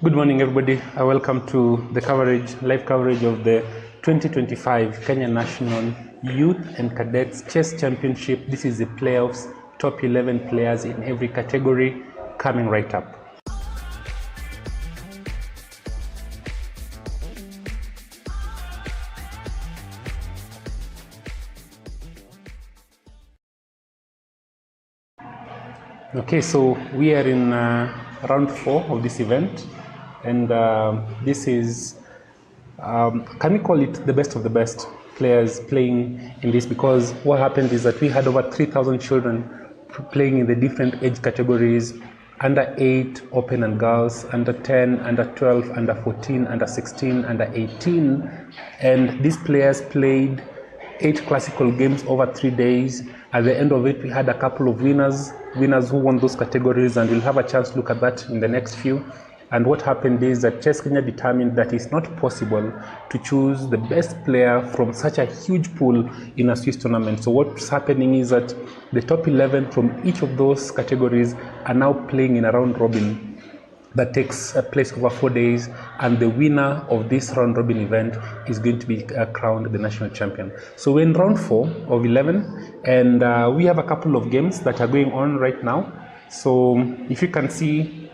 Good morning, everybody. Welcome to the live coverage of the 2025 Kenya National Youth and Cadets Chess Championship. This is the playoffs, top 11 players in every category coming right up. Okay, so we are in round 4 of this event, and this is, can we call it the best of the best players playing in this? Because what happened is that we had over 3,000 children playing in the different age categories: under 8 open and girls, under 10, under 12, under 14, under 16, under 18, and these players played 8 classical games over 3 days. At the end of it, we had a couple of winners who won those categories, and we'll have a chance to look at that in the next few. And what happened is that Chess Kenya determined that it's not possible to choose the best player from such a huge pool in a Swiss tournament. So what's happening is that the top 11 from each of those categories are now playing in a round robin that takes place over 4 days, and the winner of this round robin event is going to be crowned the national champion. So we're in round 4 of 11, and we have a couple of games that are going on right now. So if you can see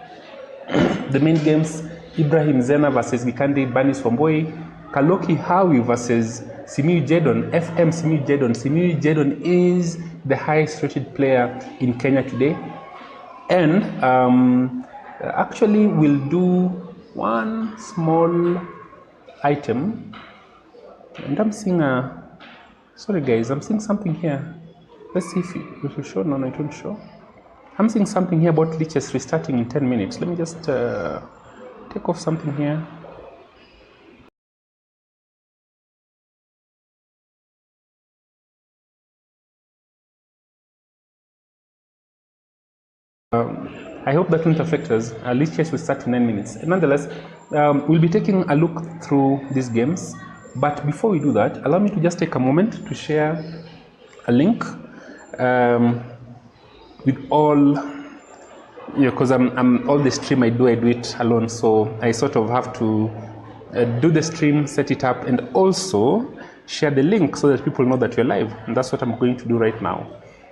the main games: Ibrahim Zena versus Gikandi Banis Wamboi, Kaloki Hawi versus Simiyu Jedon, FM Simiyu Jedon. Simiyu Jedon is the highest rated player in Kenya today, and actually we'll do one small item, and I'm seeing sorry guys, I'm seeing something here. Let's see if it will show. No, it won't show. I'm seeing something here about leeches restarting in 10 minutes. Let me just take off something here. I hope that won't affect us. Leeches will start in 9 minutes. Nonetheless, we'll be taking a look through these games. But before we do that, allow me to just take a moment to share a link with all, because I'm all the stream I do it alone. So I sort of have to do the stream, set it up, and also share the link so that people know that we're live. And that's what I'm going to do right now.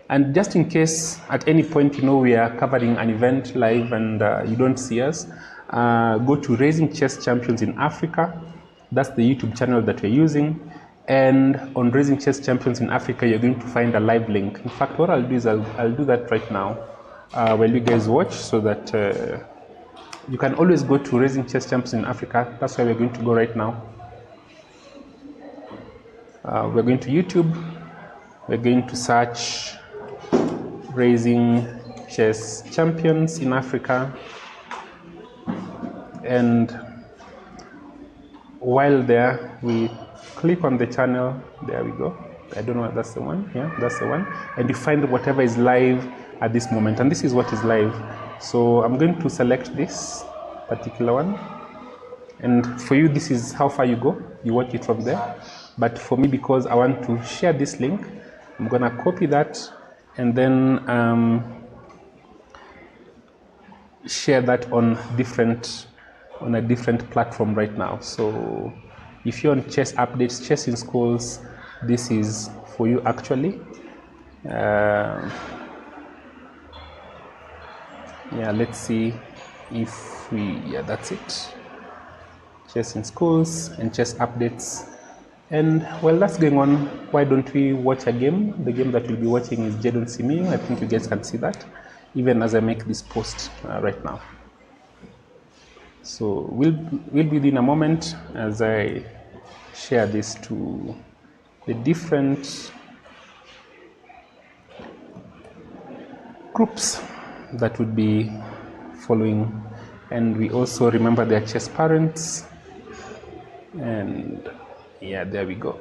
And just in case at any point we are covering an event live and you don't see us, go to Raising Chess Champions in Africa. That's the YouTube channel that we're using. And on Raising Chess Champions in Africa, you're going to find a live link. In fact, what I'll do is I'll do that right now while you guys watch, so that you can always go to Raising Chess Champions in Africa. That's where we're going to go right now. We're going to YouTube. We're going to search Raising Chess Champions in Africa, and while there we click on the channel. There we go. I don't know, that's the one. Yeah, that's the one. And you find whatever is live at this moment, and this is what is live. So I'm going to select this particular one, and for you this is how far you go. You watch it from there, but for me, because I want to share this link, I'm gonna copy that and then share that on a different platform right now. So if you're on Chess Updates, Chess in Schools, this is for you actually. Yeah, let's see if yeah, that's it. Chess in Schools and Chess Updates. And while that's going on, why don't we watch a game? The game that we'll be watching is Jedon Simiyu. I think you guys can see that even as I make this post right now. So we'll be in a moment as I share this to the different groups that would be following. And we also remember their chess parents. And yeah, there we go.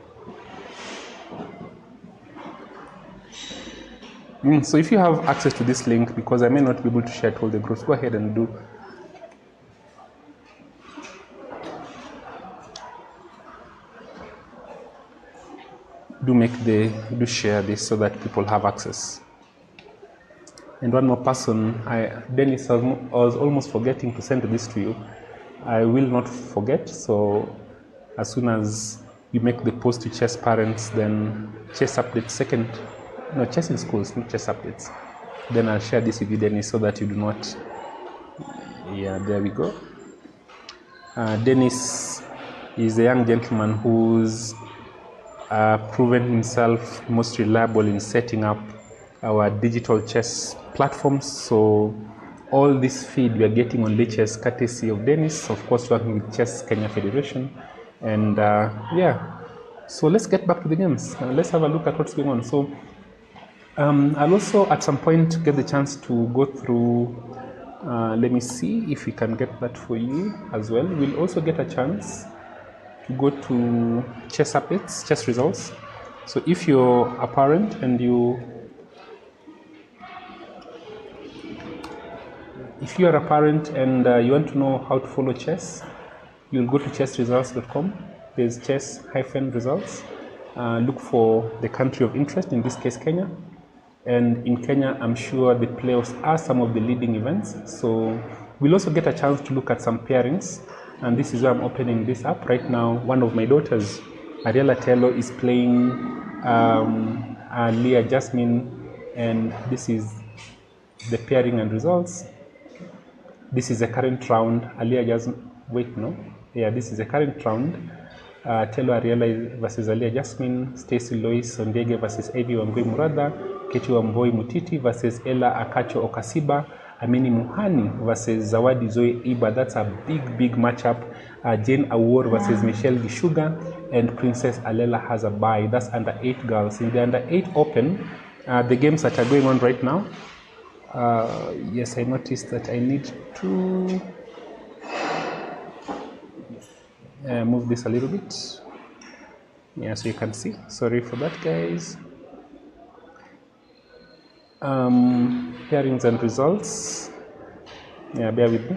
So if you have access to this link, because I may not be able to share to all the groups, go ahead and do share this so that people have access. And one more person, Dennis, I was almost forgetting to send this to you. I will not forget. So as soon as you make the post to chess parents, then chess updates chess in schools, not chess updates. Then I'll share this with you, Dennis, so that you do not. Yeah, there we go. Dennis is a young gentleman who's proven himself most reliable in setting up our digital chess platforms. So all this feed we are getting on Lichess courtesy of Dennis, of course working with Chess Kenya Federation. And yeah, so let's get back to the games. Let's have a look at what's going on. So I'll also at some point get the chance to go through, let me see if we can get that for you as well. We'll also get a chance to go to chess updates, chess results. So if you're a parent and you want to know how to follow chess, you'll go to chessresults.com. There's chess-results. Look for the country of interest, in this case Kenya. And in Kenya, I'm sure the playoffs are some of the leading events. So we'll also get a chance to look at some pairings. And this is where I'm opening this up right now. One of my daughters, Ariella Tello, is playing Leah Jasmine, and this is the pairing and results. This is the current round. This is the current round. Tello Ariella versus Aliyah Jasmine, Stacy Lois Ondege versus Avi Wambui Muradha, Keti Wamboi Mutiti versus Ella Akacho Okasiba, Amini Muhani versus Zawadi Zoe Iba. That's a big matchup. Jane Awor versus Michelle Gishuga, and Princess Alela has a bye. That's under 8 girls. In the under 8 open, the games that are going on right now. Yes, I noticed that I need to move this a little bit. Yeah, so you can see. Sorry for that, guys. Pairings and results. Yeah, bear with me.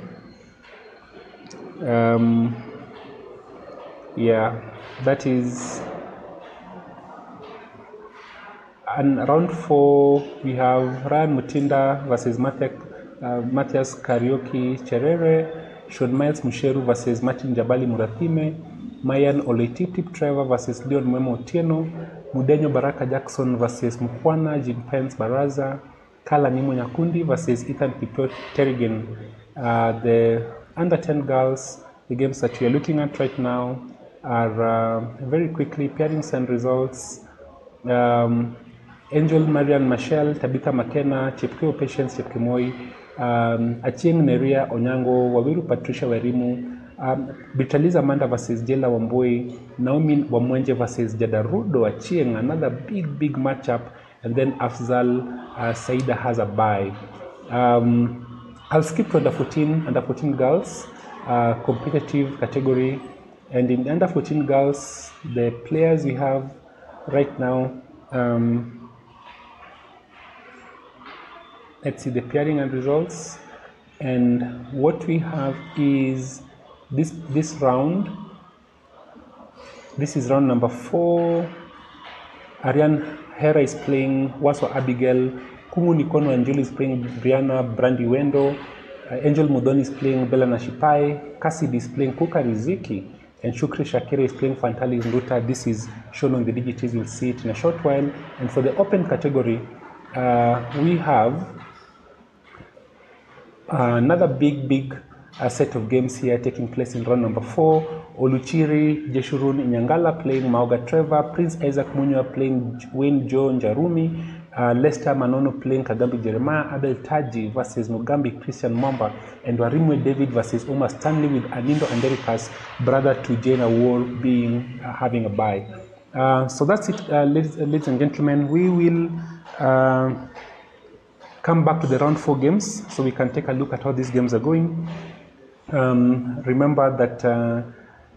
Yeah, that is. And round 4, we have Ryan Mutinda versus Matthias Karaoke Cherere, Sean Miles Musheru versus Martin Jabali Muratime, Mayan Oleitip Trevor versus Leon Mwemo Otieno, Mudenyo Baraka Jackson versus Mukwana Jean Pence Baraza, Kala Nimo Nyakundi versus Ethan Pipot Terrigan. The under 10 girls, the games that we are looking at right now are very quickly pairings and results. Angel Marian Machel, Tabitha McKenna, Chepkeo Patience Chepkemoi, Achieng Neria Onyango, Wawiru Patricia Werimu, Bitaliza Amanda versus Jela Wamboi, Naomi Wamwenje versus Jadarudo Achieng, another big matchup, and then Afzal Saida has a bye. I'll skip to under 14 girls, competitive category, and in under 14 girls, the players we have right now. Let's see the pairing and results, and what we have is this round. This is round number 4. Ariane Hera is playing Waso Abigail, Kumu Nikono Angel is playing Brianna Brandy Wendo, Angel Mudoni is playing Bella Nashipai, Cassidy is playing Kuka Riziki, and Shukri Shakira is playing Fantali Nduta. This is shown on the digits, you'll see it in a short while. And for the open category, we have another big set of games here taking place in round number 4. Oluchiri Jeshurun Inyangala playing Mauga Trevor, Prince Isaac Munywa playing Wayne Joe Njarumi, Lester Manono playing Kagambi Jeremiah, Abel Taji versus Mugambi Christian Mwamba, and Warimwe David versus Omar Stanley, with Anindo Anderika's brother to Jane Awol having a bye. So that's it, ladies and gentlemen. We will come back to the round 4 games so we can take a look at how these games are going. Remember that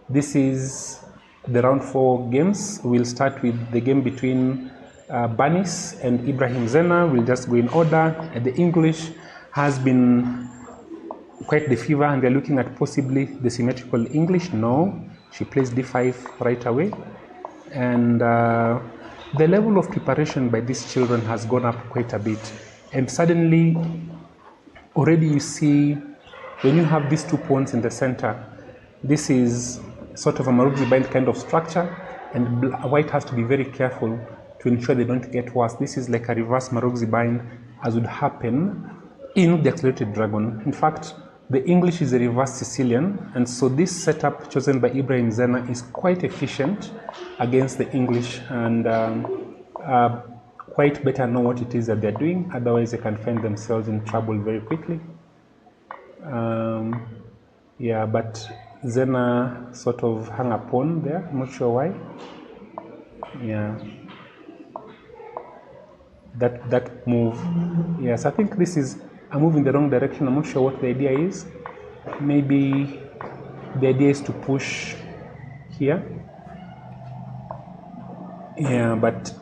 this is the round 4 games. We'll start with the game between Banis and Ibrahim Zena. We'll just go in order. The English has been quite the fever, and they're looking at possibly the symmetrical English. No, she plays d5 right away. And the level of preparation by these children has gone up quite a bit. And suddenly, already you see, when you have these 2 pawns in the center, This is sort of a Maruzi bind kind of structure, and white has to be very careful to ensure they don't get worse. This is like a reverse Maruzi bind, as would happen in the accelerated dragon. In fact, the English is a reverse Sicilian, and so this setup chosen by Ibrahim Zena is quite efficient against the English, and quite better know what it is that they're doing, otherwise they can find themselves in trouble very quickly. Yeah, but Zena sort of hung a pawn there, I'm not sure why. Yeah, that move. Yes, I think this is a move in the wrong direction. I'm not sure what the idea is. Maybe the idea is to push here. Yeah, but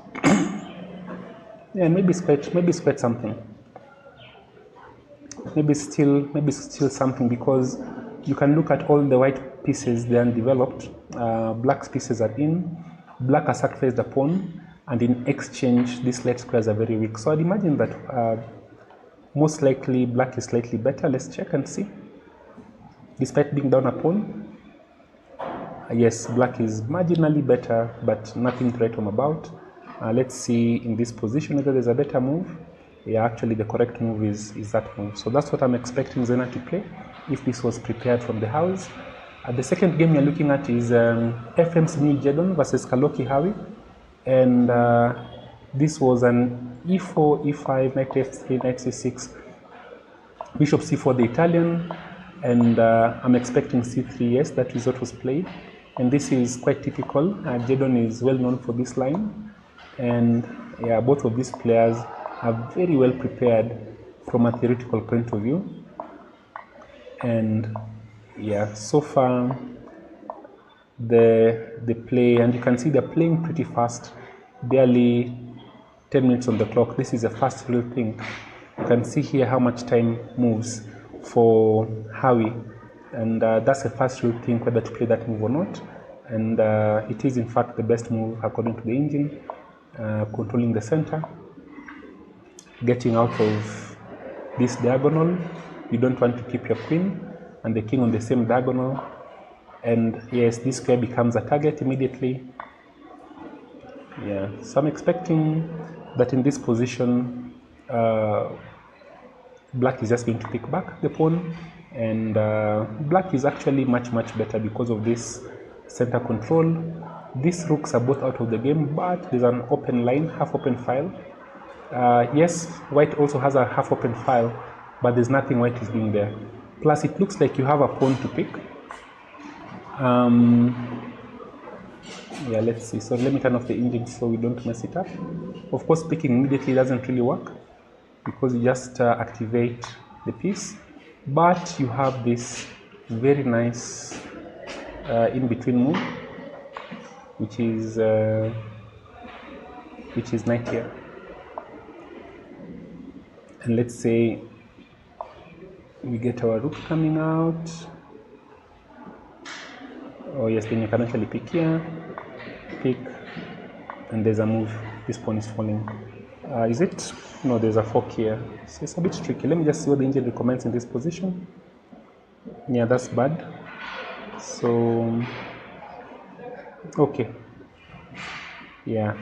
yeah, maybe it's quite something. Maybe it's still something, because you can look at all the white pieces, they are undeveloped. Black's pieces are in. Black has sacrificed a pawn, and in exchange, these light squares are very weak. So I'd imagine that most likely black is slightly better. Let's check and see. Despite being down a pawn, yes, black is marginally better, but nothing to write home about. Let's see in this position whether there's a better move. Yeah, actually the correct move is that move. So that's what I'm expecting Zena to play, if this was prepared from the house. The second game you're looking at is FM's New Jedon versus Kaloki Hawi. And this was an e4, e5, knight f3, knight c6, bishop c4 the Italian, and I'm expecting c3. Yes, that is what was played, and this is quite typical. Jedon is well known for this line, and yeah, both of these players are very well prepared from a theoretical point of view. And yeah, so far the play, and you can see they're playing pretty fast, barely 10 minutes on the clock. This is a fast real thing. You can see here how much time moves for Hawi, and that's a fast real thing, whether to play that move or not. And it is in fact the best move according to the engine. Controlling the center, getting out of this diagonal. You don't want to keep your queen and the king on the same diagonal, and yes, this square becomes a target immediately. Yeah, so I'm expecting that in this position black is just going to pick back the pawn, and black is actually much better because of this center control. These rooks are both out of the game, but there's an open line, half open file. Yes, white also has a half open file, but there's nothing white is doing there. Plus it looks like you have a pawn to pick. Yeah, let's see. So let me turn off the engine so we don't mess it up. Of course, picking immediately doesn't really work, because you just activate the piece, but you have this very nice in-between move, which is knight here. And let's say we get our rook coming out. Oh yes, then you can actually pick here, pick, and there's a move. This pawn is falling. Is it? No, there's a fork here. So it's a bit tricky. Let me just see what the engine recommends in this position. Yeah, that's bad. So, okay. Yeah.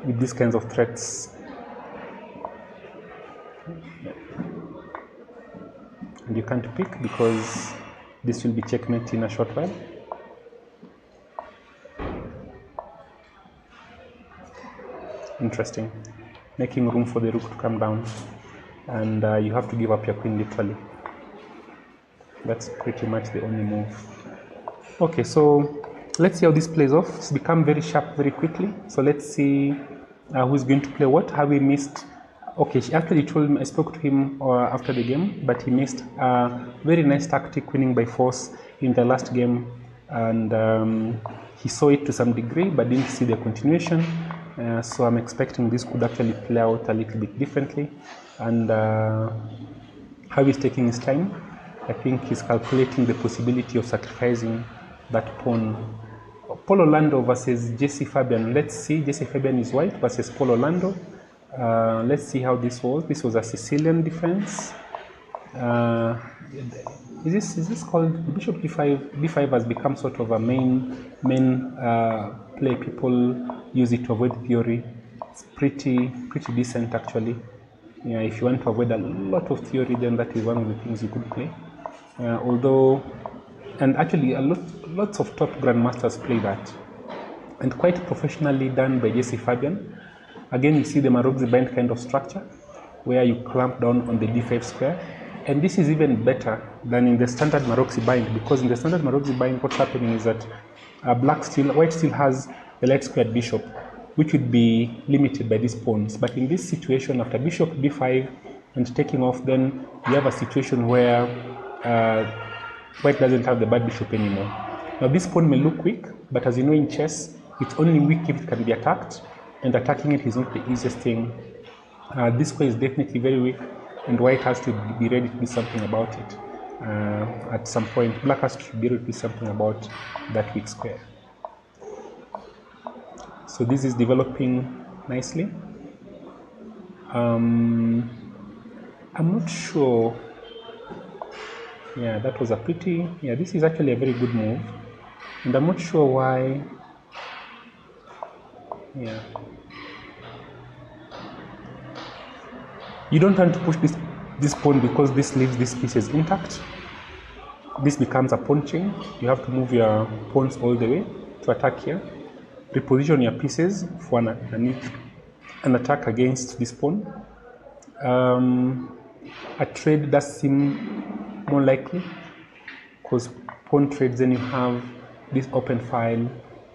With these kinds of threats. And you can't pick because this will be checkmate in a short while. Interesting. Making room for the rook to come down, and you have to give up your queen literally. That's pretty much the only move. Okay, so let's see how this plays off. It's become very sharp very quickly. So let's see who's going to play what. How we missed. Okay, she actually told me, I spoke to him after the game, but he missed a very nice tactic, winning by force in the last game, and he saw it to some degree but didn't see the continuation. So I'm expecting this could actually play out a little bit differently, and how he's taking his time. I think he's calculating the possibility of sacrificing that pawn. Paul Orlando versus Jesse Fabian. Let's see, Jesse Fabian is white versus Paul Orlando. Let's see how this was. This was a Sicilian defense. Is this called bishop d5? d5 has become sort of a main play. People use it to avoid theory. It's pretty decent actually. Yeah, if you want to avoid a lot of theory, then that is one of the things you could play. Although, and actually lots of top grandmasters play that, and quite professionally done by Jesse Fabian. Again, you see the Marozzi bind kind of structure where you clamp down on the d5 square, and this is even better than in the standard Marozzi bind, because in the standard Marozzi bind what's happening is that white still has the light squared bishop, which would be limited by these pawns. But in this situation, after bishop b5 and taking off, then you have a situation where white doesn't have the bad bishop anymore. Now this pawn may look weak, but as you know in chess, it's only weak if it can be attacked, and attacking it is not the easiest thing. This square is definitely very weak, and white has to be ready to do something about it. At some point, black has to be ready to do something about that weak square. So this is developing nicely. I'm not sure. Yeah, that was a pretty, yeah, this is actually a very good move. And I'm not sure why, yeah. You don't want to push this pawn because this leaves these pieces intact. This becomes a pawn chain. You have to move your pawns all the way to attack here. Reposition your pieces for an attack against this pawn. A trade does seem more likely, because pawn trades, then you have this open file,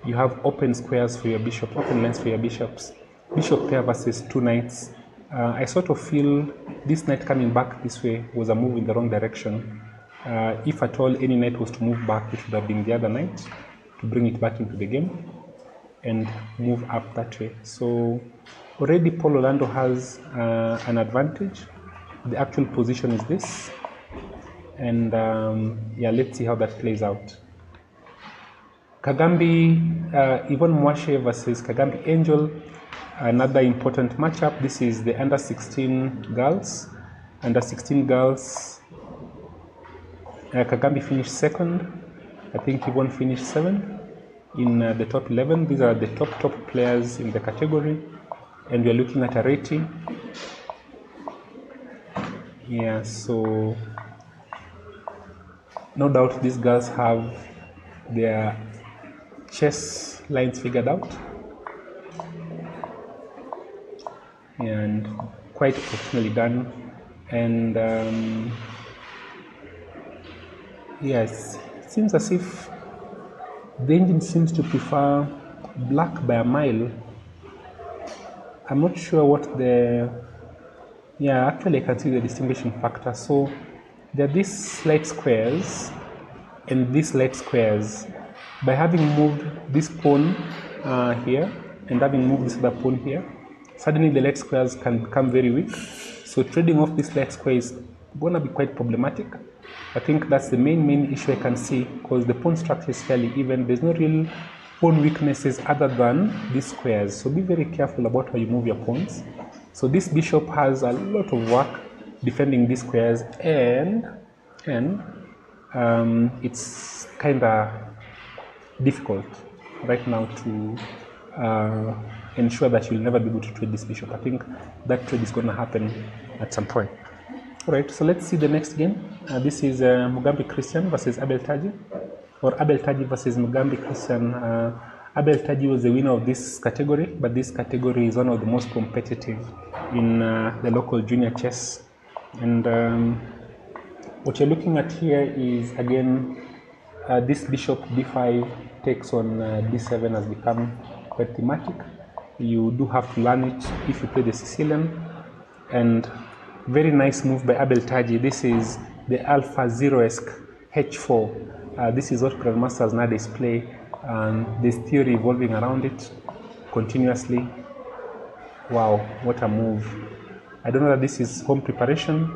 you have open squares for your bishop, open lines for your bishops. Bishop pair versus two knights. I sort of feel this knight coming back this way was a move in the wrong direction. If at all any knight was to move back, it would have been the other knight to bring it back into the game and move up that way. So already Paul Orlando has an advantage. The actual position is this, and yeah, let's see how that plays out. Kagambi, Yvonne Mwashe versus Kagambi Angel, another important matchup. This is the under 16 girls. Under 16 girls, Kagambi finished second. I think Yvonne finished seventh in the top 11. These are the top players in the category, and we are looking at a rating. Yeah, so no doubt these girls have their chess lines figured out, and quite professionally done. And yes, it seems as if the engine seems to prefer black by a mile. I'm not sure what the, yeah, actually I can see the distinguishing factor. So there are these light squares and these light squares. By having moved this pawn here and having moved this other pawn here, suddenly the light squares can become very weak. So trading off this light square is going to be quite problematic. I think that's the main issue I can see, because the pawn structure is fairly even. There's no real pawn weaknesses other than these squares. So be very careful about how you move your pawns. So this bishop has a lot of work defending these squares, and it's kind of difficult right now to ensure that you'll never be able to trade this bishop. I think that trade is going to happen at some point. All right, so let's see the next game. This is Mugambi Christian versus Abel Taji, or Abel Taji versus Mugambi Christian. Abel Taji was the winner of this category, but this category is one of the most competitive in the local junior chess. And what you're looking at here is, again, this bishop d5 takes on d7 has become quite thematic. You do have to learn it if you play the Sicilian. And very nice move by Abel Taji. This is the Alpha Zero-esque h4. This is what grandmasters nowadays play, and there's theory evolving around it continuously. Wow, what a move. I don't know that this is home preparation.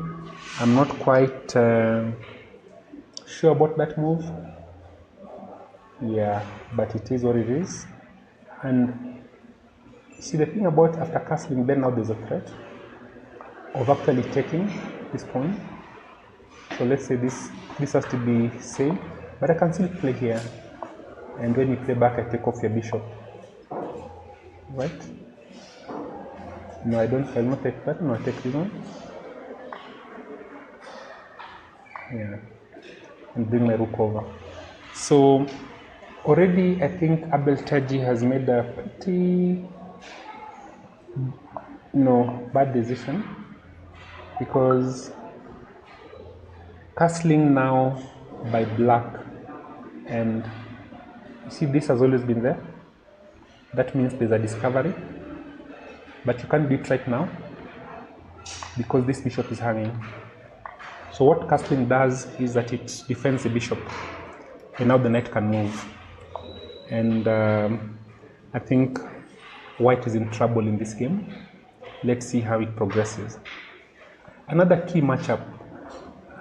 I'm not quite sure about that move. Yeah, but it is what it is. And See, the thing about after castling, then now there's a threat of actually taking this pawn. So let's say this has to be saved, but I can still play here, and when you play back, I take off your bishop, right? No, I'll not take that. No, I take this one. Yeah, and bring my rook over. So already, I think Abel Taji has made a pretty bad decision, because castling now by black, and you see this has always been there. That means there's a discovery, but you can't do it right now because this bishop is hanging. So what castling does is that it defends the bishop, and now the knight can move. And I think white is in trouble in this game. Let's see how it progresses. Another key matchup,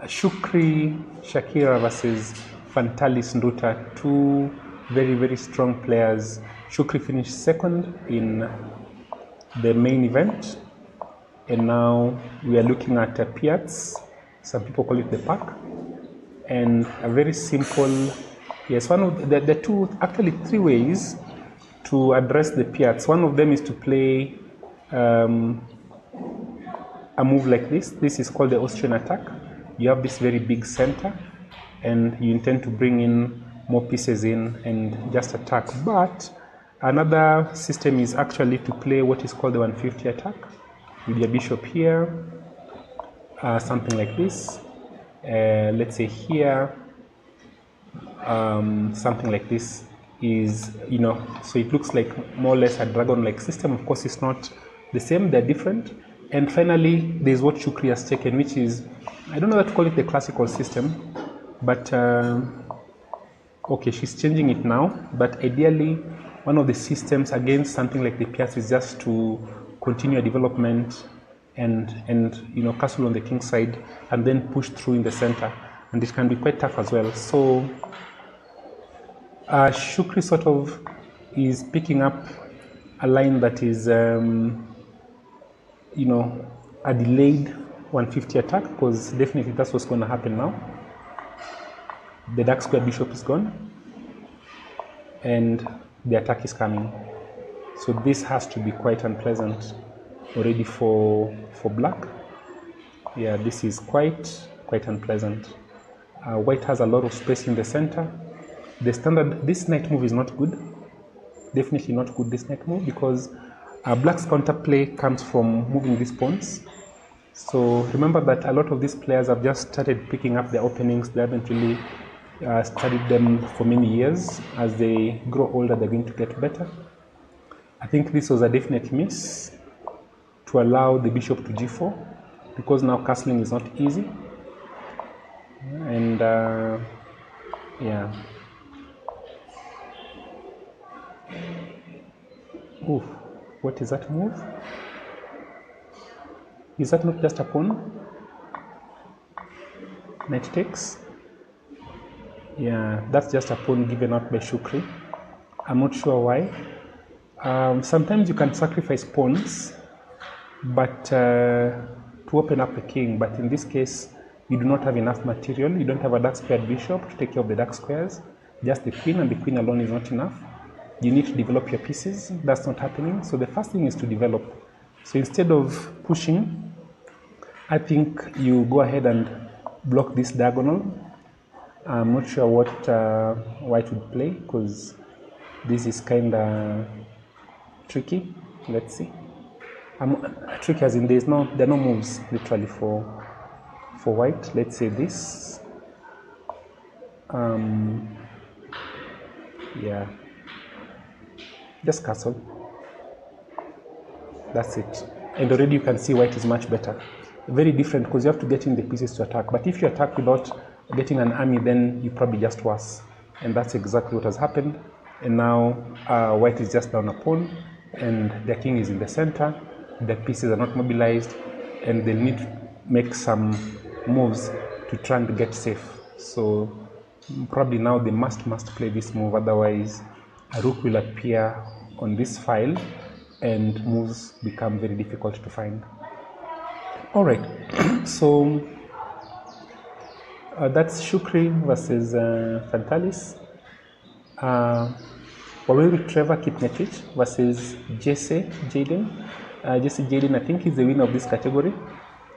Shukri Shakira versus Fantalis Nduta, two very, very strong players. Shukri finished second in the main event, and now we are looking at Piats. Some people call it the pack, and a very simple, yes, one of the two, actually three ways to address the Piats. One of them is to play a move like this. This is called the Austrian attack. You have this very big center, and you intend to bring in more pieces in and just attack. But another system is actually to play what is called the 150 attack with your bishop here, something like this. Let's say here, something like this is, so it looks like more or less a dragon-like system. Of course, it's not the same, they're different. And finally, there's what Shukri has taken, which is, I don't know how to call it the classical system, but okay, she's changing it now. But ideally, one of the systems against something like the Piats is just to continue a development and castle on the king side, and then push through in the center, and it can be quite tough as well. So Shukri sort of is picking up a line that is a delayed 150 attack, because definitely that's what's going to happen now. The dark square bishop is gone, and the attack is coming. So this has to be quite unpleasant already for black. Yeah, this is quite unpleasant. White has a lot of space in the center. The standard, this knight move is not good. Definitely not good, this knight move, because black's counterplay comes from moving these pawns. So remember that a lot of these players have just started picking up their openings. They haven't really studied them for many years. As they grow older, they're going to get better. I think this was a definite miss to allow the bishop to g4, because now castling is not easy. And yeah. Ooh, what is that move? Is that not just a pawn? Knight takes. Yeah, that's just a pawn given out by Shukri. I'm not sure why. Sometimes you can sacrifice pawns, but to open up the king. But in this case, you do not have enough material. You don't have a dark squared bishop to take care of the dark squares. Just the queen, and the queen alone is not enough. You need to develop your pieces. That's not happening. So the first thing is to develop. So instead of pushing, I think you go ahead and block this diagonal. I'm not sure what white would play, because this is kind of tricky. Let's see. Tricky as in there are no moves literally for white. Let's say this. Yeah. Just castle. That's it. And already you can see white is much better. Very different, because you have to get in the pieces to attack. But if you attack without getting an army, then you probably just worse. And that's exactly what has happened. And now white is just down a pawn, and their king is in the center. Their pieces are not mobilized, and they'll need to make some moves to try and get safe. So probably now they must play this move, otherwise a rook will appear on this file, and moves become very difficult to find. All right, so that's Shukri versus Fantalis. Waweru Trevor Kipngetich versus Jesse Jaden. Jesse Jaden, I think, is the winner of this category.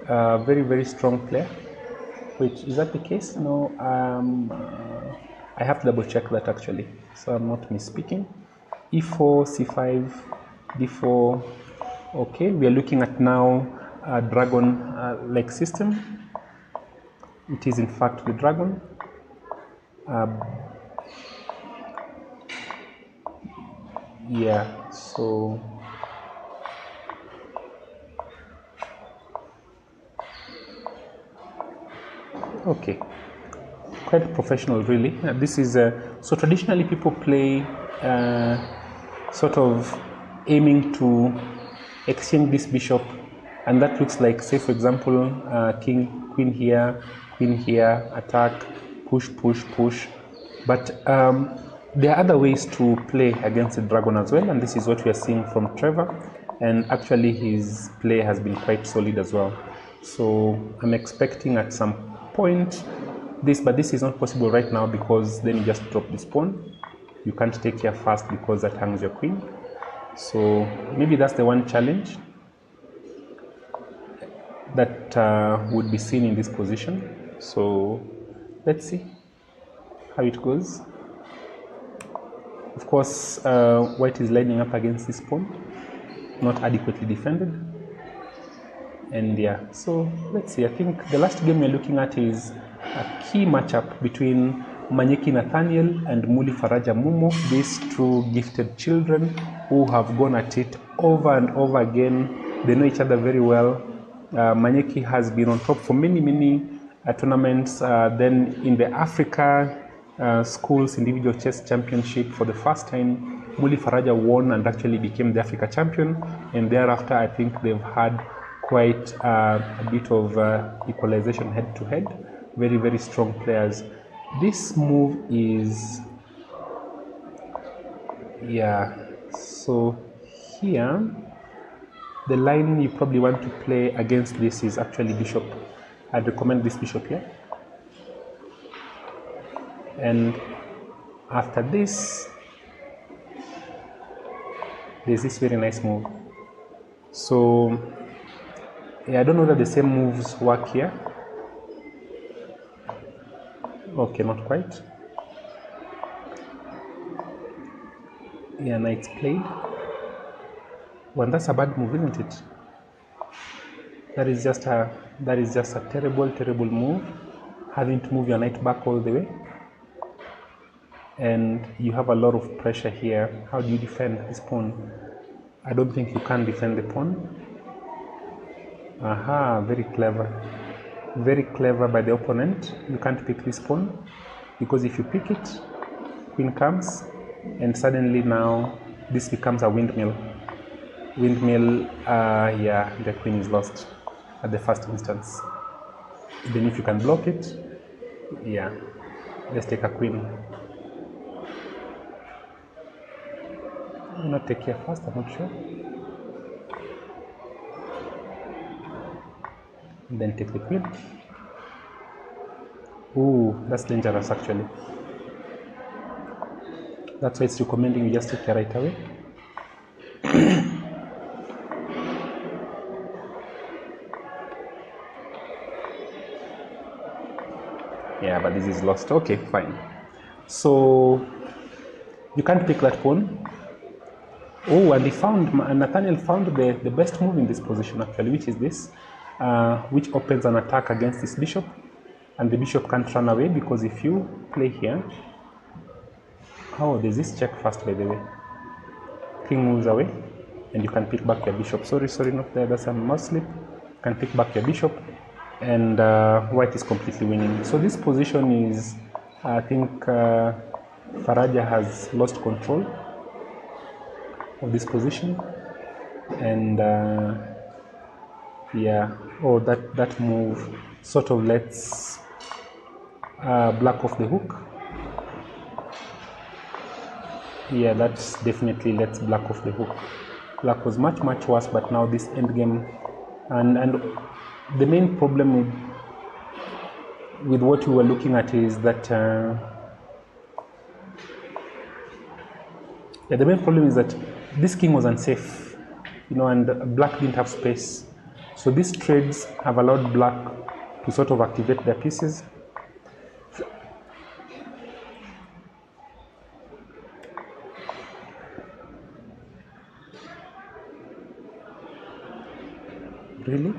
Very, very strong player. Wait, is that the case? No, I have to double check that actually, so I'm not misspeaking. E4, C5, D4. Okay, we are looking at now a dragon-like system. It is in fact the dragon. Yeah, so okay, quite professional really. This is so traditionally people play sort of aiming to exchange this bishop, and that looks like, say for example, king, queen here, attack, push, push, push. But there are other ways to play against the dragon as well, and this is what we are seeing from Trevor, and actually his play has been quite solid as well. So I'm expecting at some point this, but this is not possible right now because then you just drop this pawn. You can't take here fast because that hangs your queen. So maybe that's the one challenge that would be seen in this position. So let's see how it goes. Of course, white is lining up against this pawn, not adequately defended. And yeah, so let's see. I think the last game we're looking at is a key matchup between Manyeki Nathaniel and Muli Faraja Mumo, these two gifted children who have gone at it over and over again. They know each other very well. Manyeki has been on top for many tournaments. Then in the Africa Schools Individual Chess Championship, for the first time, Muli Faraja won and actually became the Africa champion. And thereafter, I think they've had quite a bit of equalization head-to-head. Very strong players. This move is, yeah, so here the line you probably want to play against this is actually bishop. I'd recommend this bishop here, and after this there's this very nice move. So yeah, I don't know that the same moves work here. Okay, not quite. Yeah, knight's played. Well, that's a bad move, isn't it? That is just a terrible move. Having to move your knight back all the way, and you have a lot of pressure here. How do you defend this pawn? I don't think you can defend the pawn. Aha, very clever by the opponent. You can't pick this pawn because if you pick it, queen comes, and suddenly now this becomes a windmill. Yeah, the queen is lost at the first instance. Then if you can block it, yeah, let's take a queen. I'll not take here first, I'm not sure. And then take the queen. Ooh, that's dangerous actually. That's why it's recommending you just take here right away. Yeah, but this is lost. Okay, fine. So you can't pick that pawn. Oh, and Nathaniel found the best move in this position actually, which is this, which opens an attack against this bishop, and the bishop can't run away because if you play here, oh, there's this check first by the way. King moves away, and you can pick back your bishop. Sorry, not there. That's a mouse slip. You can pick back your bishop, and white is completely winning. So this position is, I think, Faraja has lost control of this position, and yeah, oh, that move sort of lets black off the hook. Yeah, that definitely lets black off the hook. black was much worse, but now this end game, and the main problem with what we were looking at is that the main problem is that this king was unsafe, and black didn't have space. So these trades have allowed black to sort of activate their pieces. Really?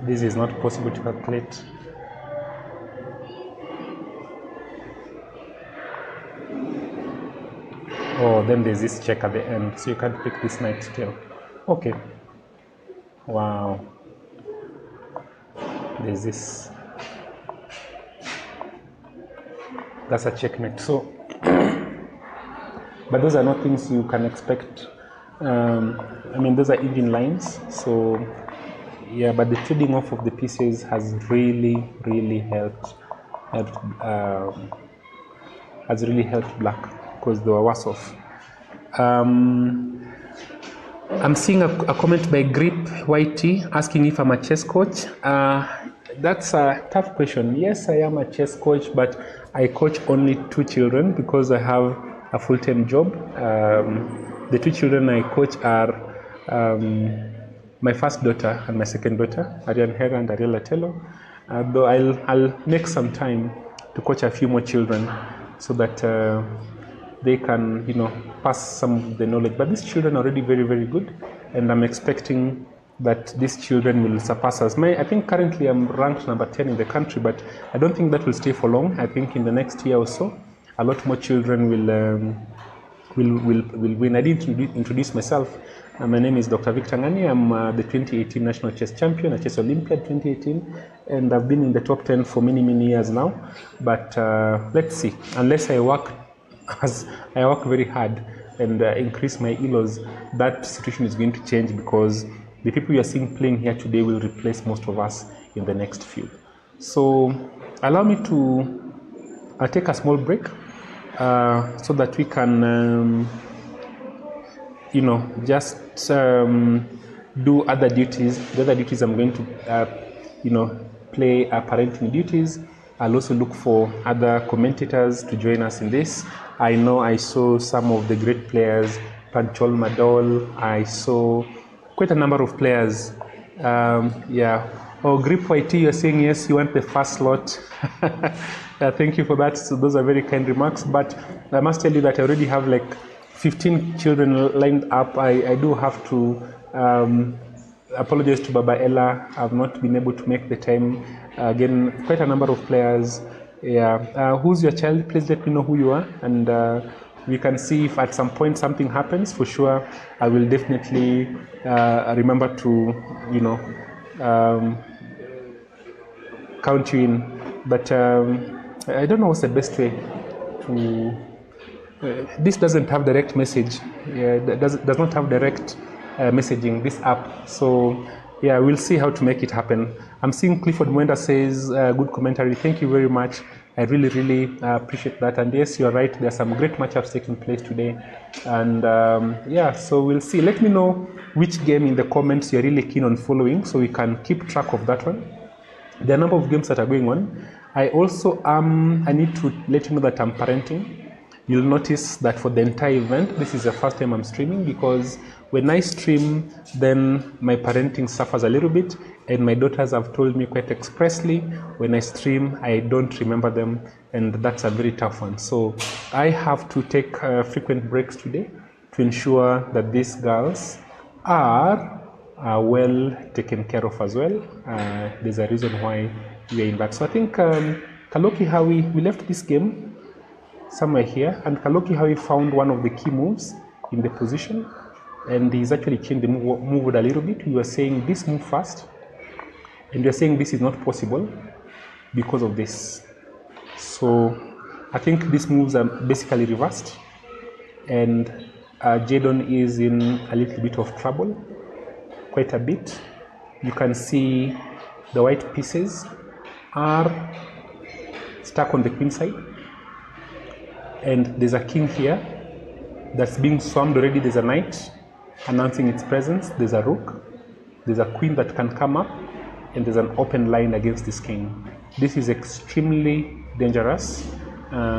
This is not possible to calculate. Oh, then there's this check at the end, so you can't pick this knight still. Okay. Wow. There's this. That's a checkmate. So, but those are not things you can expect. I mean, those are even lines. So, yeah, but the trading off of the pieces has really helped black, because they were worse off. I'm seeing a comment by Grip YT asking if I'm a chess coach. That's a tough question. Yes, I am a chess coach, but I coach only 2 children because I have a full-time job. The 2 children I coach are my first daughter and my second daughter, Ariane Hera and Ariella Tello. Though I'll make some time to coach a few more children so that they can, pass some of the knowledge. But these children are already very good, and I'm expecting that these children will surpass us. I think currently I'm ranked number 10 in the country, but I don't think that will stay for long. I think in the next year or so, a lot more children will win. I didn't introduce myself. My name is Dr. Victor Ngani. I'm the 2018 National Chess Champion at Chess Olympiad 2018, and I've been in the top 10 for many years now. But let's see. Unless I work very hard and increase my ELOs, that situation is going to change, because the people you are seeing playing here today will replace most of us in the next few. So allow me to take a small break so that we can, just do other duties. The other duties I'm going to, play parenting duties. I'll also look for other commentators to join us in this. I know I saw some of the great players, Panchol Madol. I saw quite a number of players. Yeah. Oh, Grip YT, you're saying yes, you want the first slot. Thank you for that. So those are very kind remarks. But I must tell you that I already have like 15 children lined up. I do have to apologize to Baba Ella. I've not been able to make the time. Again, quite a number of players. Yeah. Who's your child? Please let me know who you are, and we can see if at some point something happens. For sure, I will definitely remember to, count you in. But I don't know what's the best way to. This doesn't have direct message. Yeah, does not have direct messaging, this app. So yeah, we'll see how to make it happen. I'm seeing Clifford Mwenda says good commentary. Thank you very much. I really appreciate that. And yes, you're right. There are some great matchups taking place today. And yeah, so we'll see. Let me know which game in the comments you're really keen on following, so we can keep track of that one. There are a number of games that are going on. I also I need to let you know that I'm parenting. You'll notice that for the entire event, this is the first time I'm streaming, because when I stream, then my parenting suffers a little bit, and my daughters have told me quite expressly, when I stream, I don't remember them, and that's a very tough one. So I have to take frequent breaks today to ensure that these girls are well taken care of as well. There's a reason why we are in that. So I think Kaloki Hawi, we left this game somewhere here, and Kaloki Hawi found one of the key moves in the position, and he's actually changed the move a little bit. You are saying this move first, and you're saying this is not possible because of this. So I think these moves are basically reversed, and Jadon is in a little bit of trouble, quite a bit. You can see the white pieces are stuck on the queen side, and there's a king here that's being swarmed already. There's a knight announcing its presence, there's a rook, there's a queen that can come up, and there's an open line against this king. This is extremely dangerous.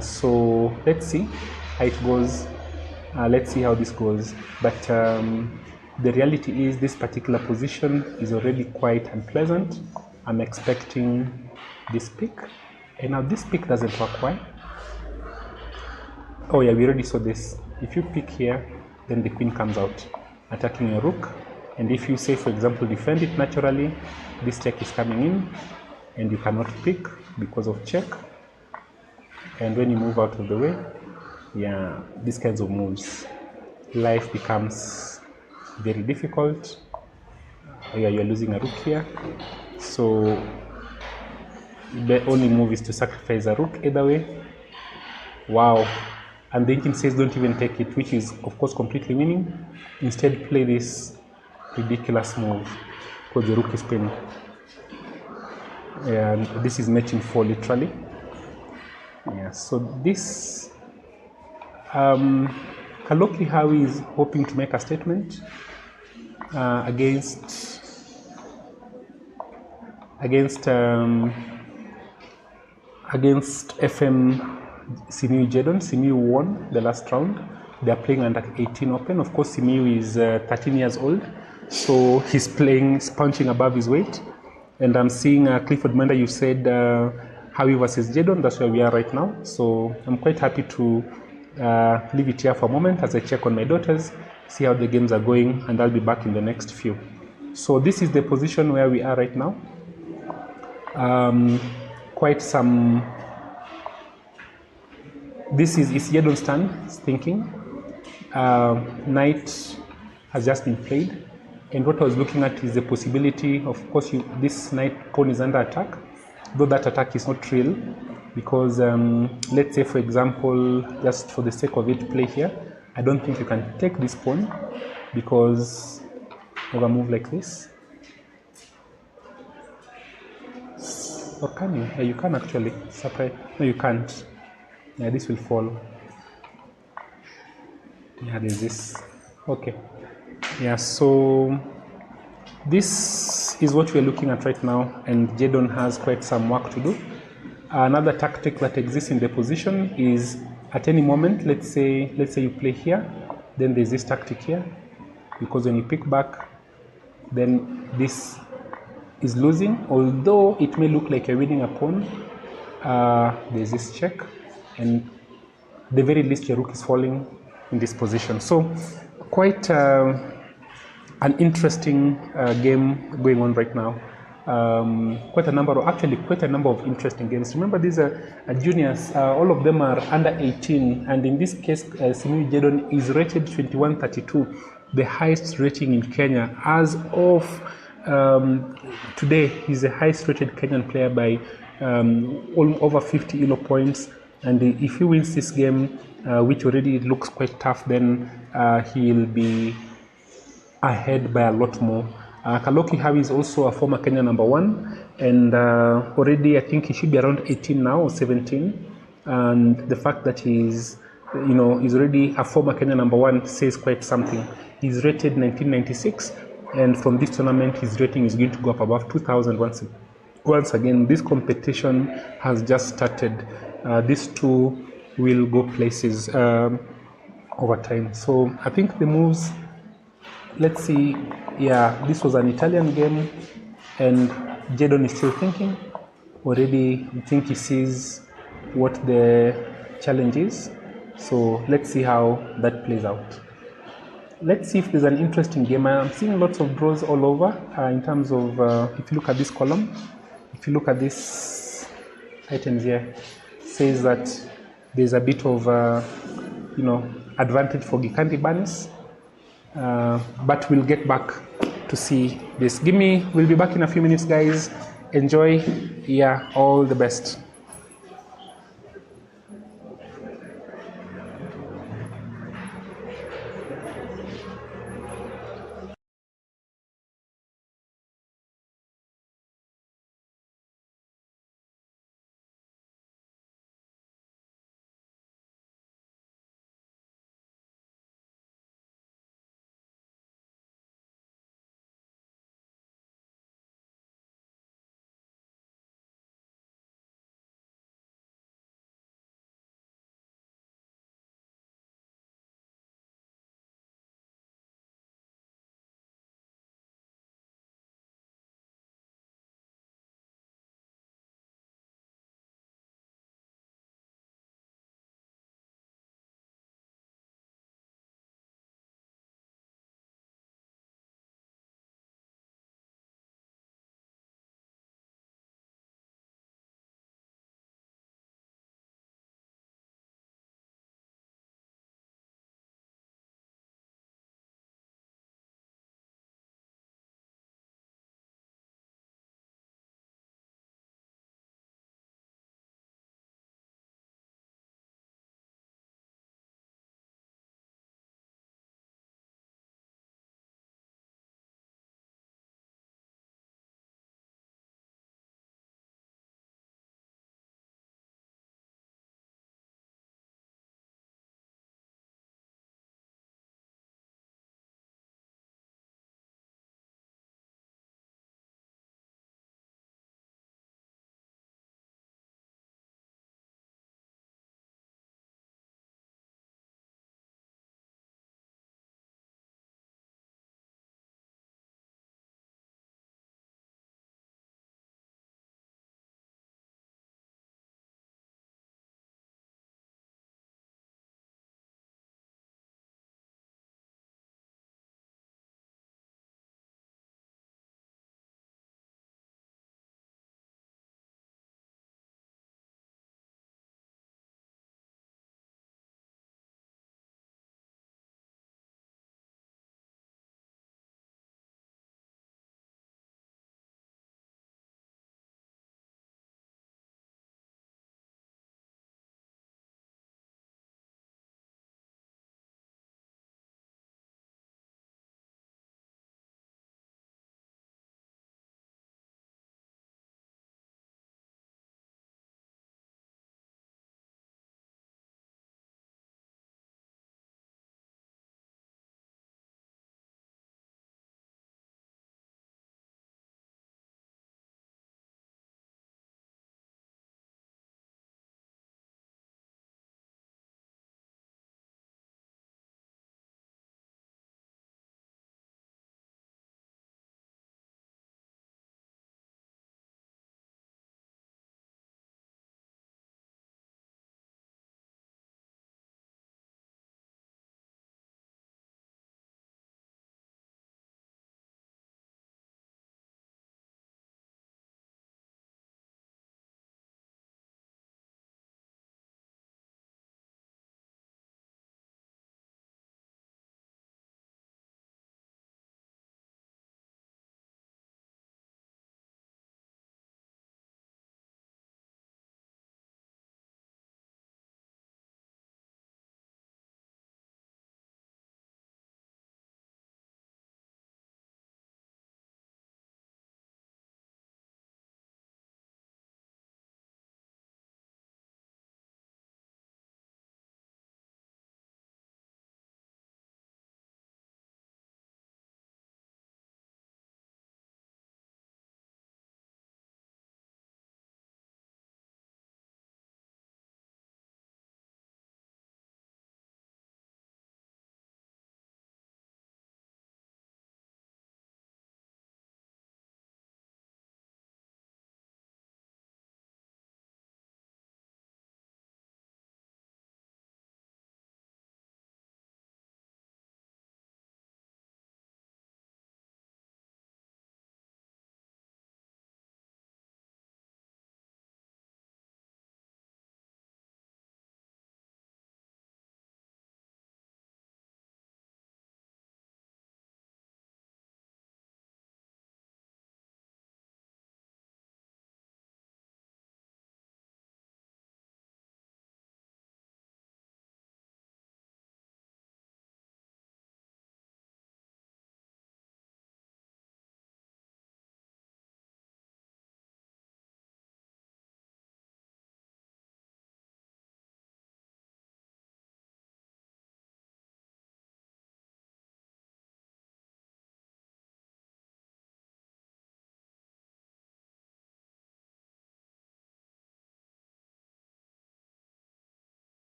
So let's see how it goes. Let's see how this goes. But the reality is this particular position is already quite unpleasant. I'm expecting this pick, and now this pick doesn't work. Why? Oh yeah, we already saw this. If you pick here, then the queen comes out, attacking your rook. And if you say, for example, defend it naturally, this check is coming in, and you cannot pick because of check. And when you move out of the way, yeah, these kinds of moves, life becomes very difficult. Yeah, you're losing a rook here. So the only move is to sacrifice a rook either way. Wow. And the engine says don't even take it, which is of course completely winning. Instead, play this ridiculous move because the rook is pinned. And this is matching 4 literally. Yeah, so this Kaloki Howie is hoping to make a statement against FM Simiyu Jedon. Simiyu won the last round. They are playing under 18 open. Of course, Simiyu is 13 years old, so he's punching above his weight. And I'm seeing Clifford Mender, you said Howie versus Jedon. That's where we are right now. So I'm quite happy to leave it here for a moment as I check on my daughters, see how the games are going, and I'll be back in the next few. So this is the position where we are right now. Quite some. This is Jedon's turn, thinking. Knight has just been played, and what I was looking at is the possibility. Of course, this knight pawn is under attack, though that attack is not real, because let's say, for example, just for the sake of it, play here. I don't think you can take this pawn because of a move like this. Or can you? Yeah, you can actually. Surprise. No, you can't. Yeah, this will fall. Yeah, there's this. Okay. Yeah, so this is what we're looking at right now, and Jedon has quite some work to do. Another tactic that exists in the position is at any moment, let's say you play here, then there's this tactic here, because when you pick back, then this is losing, although it may look like you're winning a pawn. There's this check, and the very least your rook is falling in this position. So quite an interesting game going on right now. Quite a number of interesting games. Remember, these are juniors. All of them are under 18, and in this case, Simiyu Jedon is rated 2132, the highest rating in Kenya as of today. He's the highest rated Kenyan player by over 50 ELO points, and if he wins this game, which already looks quite tough, then he'll be ahead by a lot more. Kaloki Hawi is also a former Kenya #1, and already I think he should be around 18 now or 17. And the fact that he's already a former Kenya #1 says quite something. He's rated 1996, and from this tournament his rating is going to go up above 2000 once again. This competition has just started. These two will go places over time. So I think the moves, let's see. Yeah, this was an Italian game, and Jedon is still thinking. Already, I think he sees what the challenge is. So let's see how that plays out. Let's see if there's an interesting game. I'm seeing lots of draws all over in terms of, if you look at this column, if you look at this items here, says that there's a bit of, advantage for Gikandi Banis. But we'll get back to see this. We'll be back in a few minutes, guys. Enjoy. Yeah, all the best.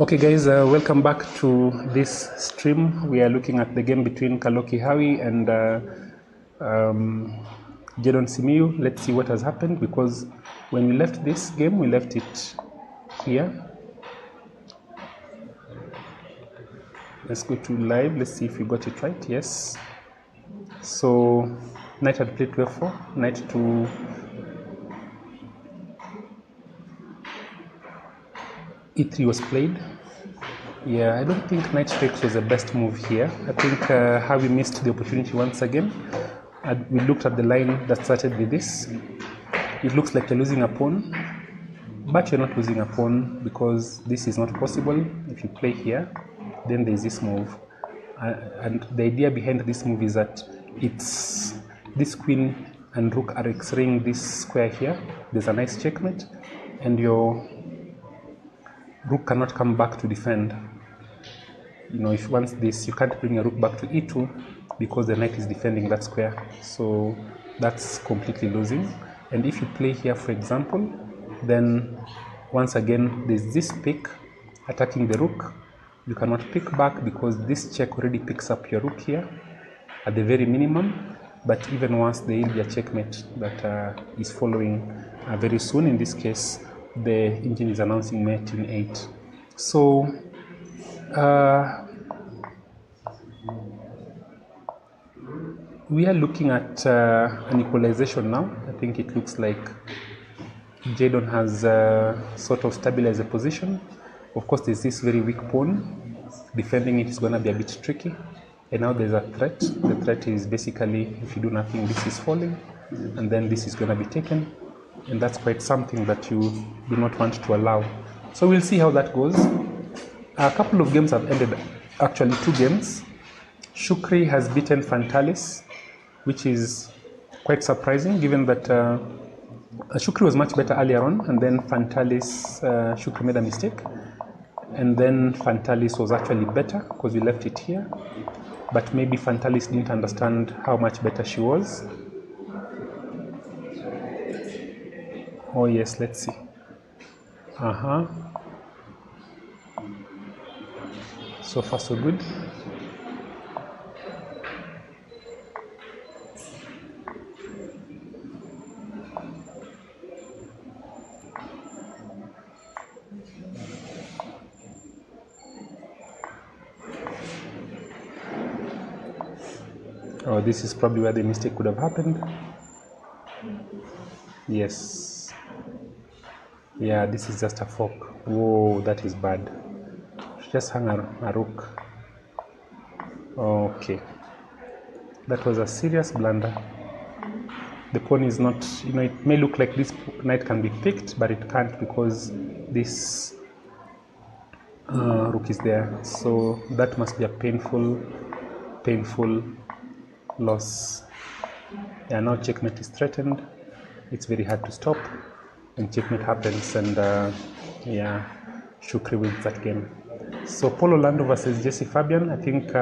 Okay guys, welcome back to this stream. We are looking at the game between Kaloki Hawi and Jadon Simiyu. Let's see what has happened, because when we left this game, we left it here. Let's go to live. Let's see if we got it right. Yes. So knight had played to f4, knight to e3 was played. Yeah, I don't think knight takes was the best move here. I think how we missed the opportunity once again. We looked at the line that started with this. It looks like you're losing a pawn, but you're not losing a pawn, because this is not possible. If you play here, then there's this move. And the idea behind this move is that it's this queen and rook are x-raying this square here. There's a nice checkmate, and your rook cannot come back to defend. You know, if once this, you can't bring a rook back to e2 because the knight is defending that square. So that's completely losing. And if you play here, for example, then once again there's this pick attacking the rook. You cannot pick back because this check already picks up your rook here at the very minimum. But even once, there will be a checkmate that is following very soon. In this case, the engine is announcing mate in 8. So we are looking at an equalization now. I think it looks like Jadon has sort of stabilized the position. Of course, there's this very weak pawn. Defending it is going to be a bit tricky. And now there's a threat. The threat is basically, if you do nothing, this is falling, and then this is going to be taken. And that's quite something that you do not want to allow. So we'll see how that goes. A couple of games have ended, actually 2 games. Shukri has beaten Fantalis, which is quite surprising, given that Shukri was much better earlier on, and then Fantalis, Shukri made a mistake. And then Fantalis was actually better because we left it here. But maybe Fantalis didn't understand how much better she was. Oh yes, let's see. So far so good. Oh, this is probably where the mistake could have happened. Yes. Yeah, this is just a fork. Whoa, that is bad. She just hung a rook. Okay. That was a serious blunder. The pawn is not, you know, it may look like this knight can be picked, but it can't because this rook is there. So that must be a painful loss. Yeah, now checkmate is threatened. It's very hard to stop, and checkmate happens, and yeah, Shukri wins that game. So Paulo Lando versus Jesse Fabian. I think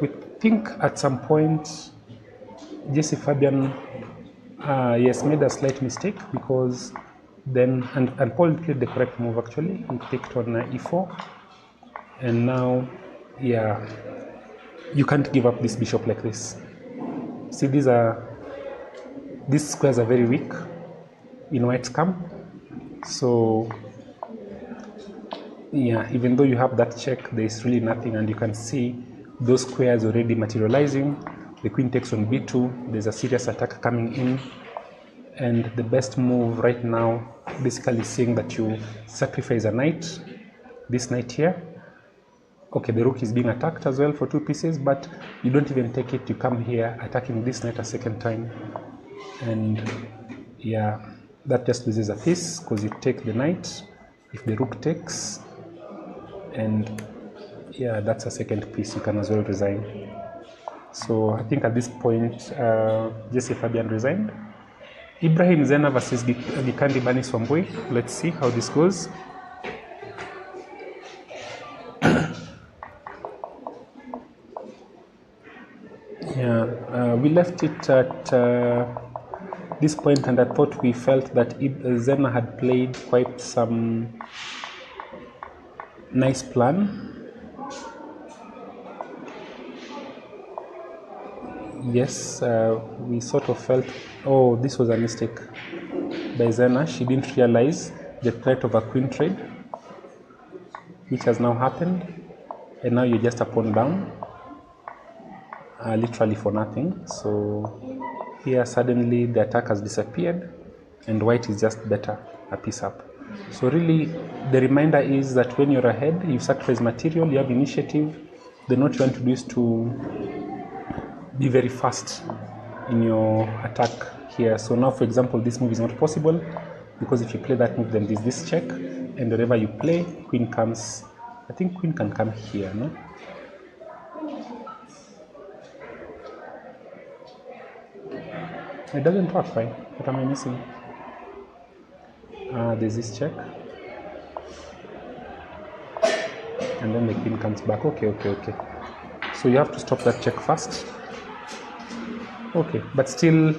we think at some point Jesse Fabian yes, made a slight mistake, because then and Paul played the correct move actually. He picked on e4, and now yeah, you can't give up this bishop like this. See, these squares are very weak in white's camp. So yeah, even though you have that check, there is really nothing, and you can see those squares already materializing. The queen takes on b2. There's a serious attack coming in, and the best move right now basically saying that you sacrifice a knight, this knight here. Okay, the rook is being attacked as well for 2 pieces, but you don't even take it. You come here attacking this knight a second time, and yeah, that just loses a piece because you take the knight if the rook takes, and yeah, that's a second piece. You can as well resign. So I think at this point Jesse Fabian resigned. Ibrahim Zena versus Gikandi Banis Wambui. Let's see how this goes. Yeah, we left it at this point, and I thought we felt that Zena had played quite some nice plan. Yes, we sort of felt, oh, this was a mistake by Zena. She didn't realize the threat of a queen trade, which has now happened, and now you're just a pawn down, literally for nothing. So here suddenly the attack has disappeared, and white is just better, a piece up. So really, the reminder is that when you're ahead, you sacrifice material, you have initiative. The note you want to do is to be very fast in your attack here. So now, for example, this move is not possible because if you play that move, then there's this check, and wherever you play, queen comes. I think queen can come here, no? It doesn't work, right? What am I missing? There's this check, and then the queen comes back. Okay. So you have to stop that check first. Okay, but still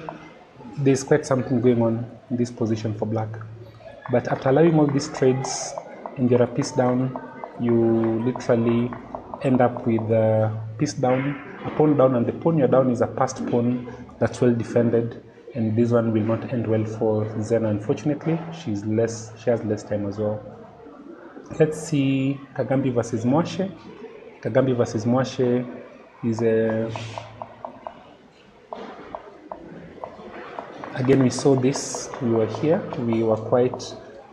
there's quite something going on in this position for black. But after allowing all these trades and you're a piece down, you literally end up with a piece down, a pawn down, and the pawn you're down is a passed pawn that's well defended, and this one will not end well for Zena, unfortunately. She has less time as well. Let's see Kagambi versus Mwashe. Kagambi versus Mwashe is a... Again, we saw this, we were here,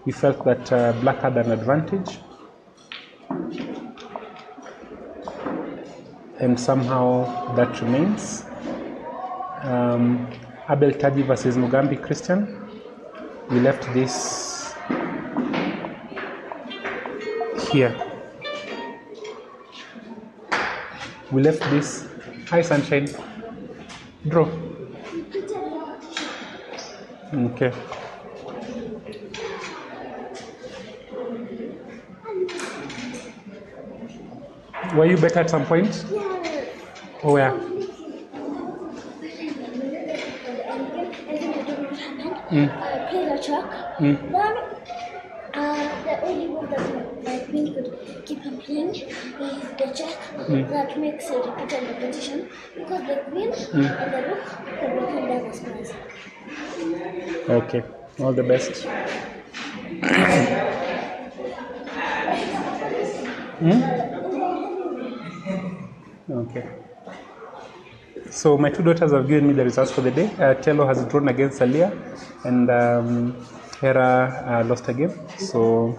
we felt that black had an advantage, and somehow that remains. Abel Taji versus Mugambi Christian, we left this here. We left this, hi sunshine, draw. Okay. Were you better at some point? Yeah. Oh, where? Play the check. Then the only move that my queen could keep on playing is the check. That makes it repeat in the position because the queen and the rook can become double squares. Okay, all the best. Okay. So my two daughters have given me the results for the day. Tello has drawn against Alia, and Hera lost a game. So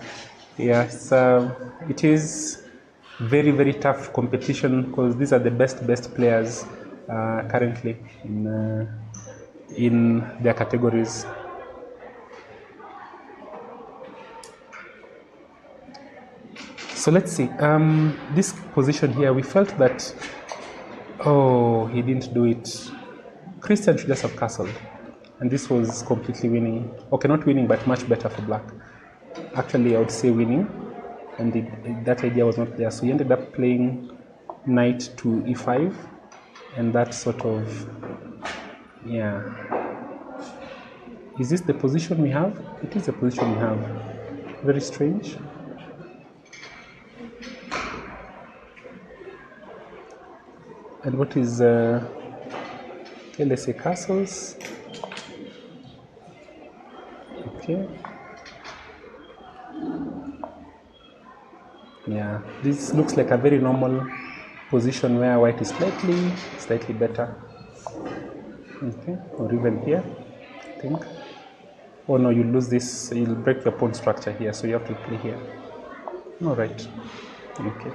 yes, it is very, very tough competition because these are the best players currently in their categories. So let's see. This position here, we felt that, oh, he didn't do it. Christian should just have castled. And this was completely winning. Okay, not winning, but much better for black. Actually, I would say winning. And that idea was not there. So he ended up playing knight to e5. And that sort of, yeah. Is this the position we have? It is the position we have. Very strange. And what is, okay, let's say castles. Okay. Yeah, this looks like a very normal position where white is slightly better. Okay, or even here, I think. Oh no, you lose this, you'll break the pawn structure here, so you have to play here. All right, okay.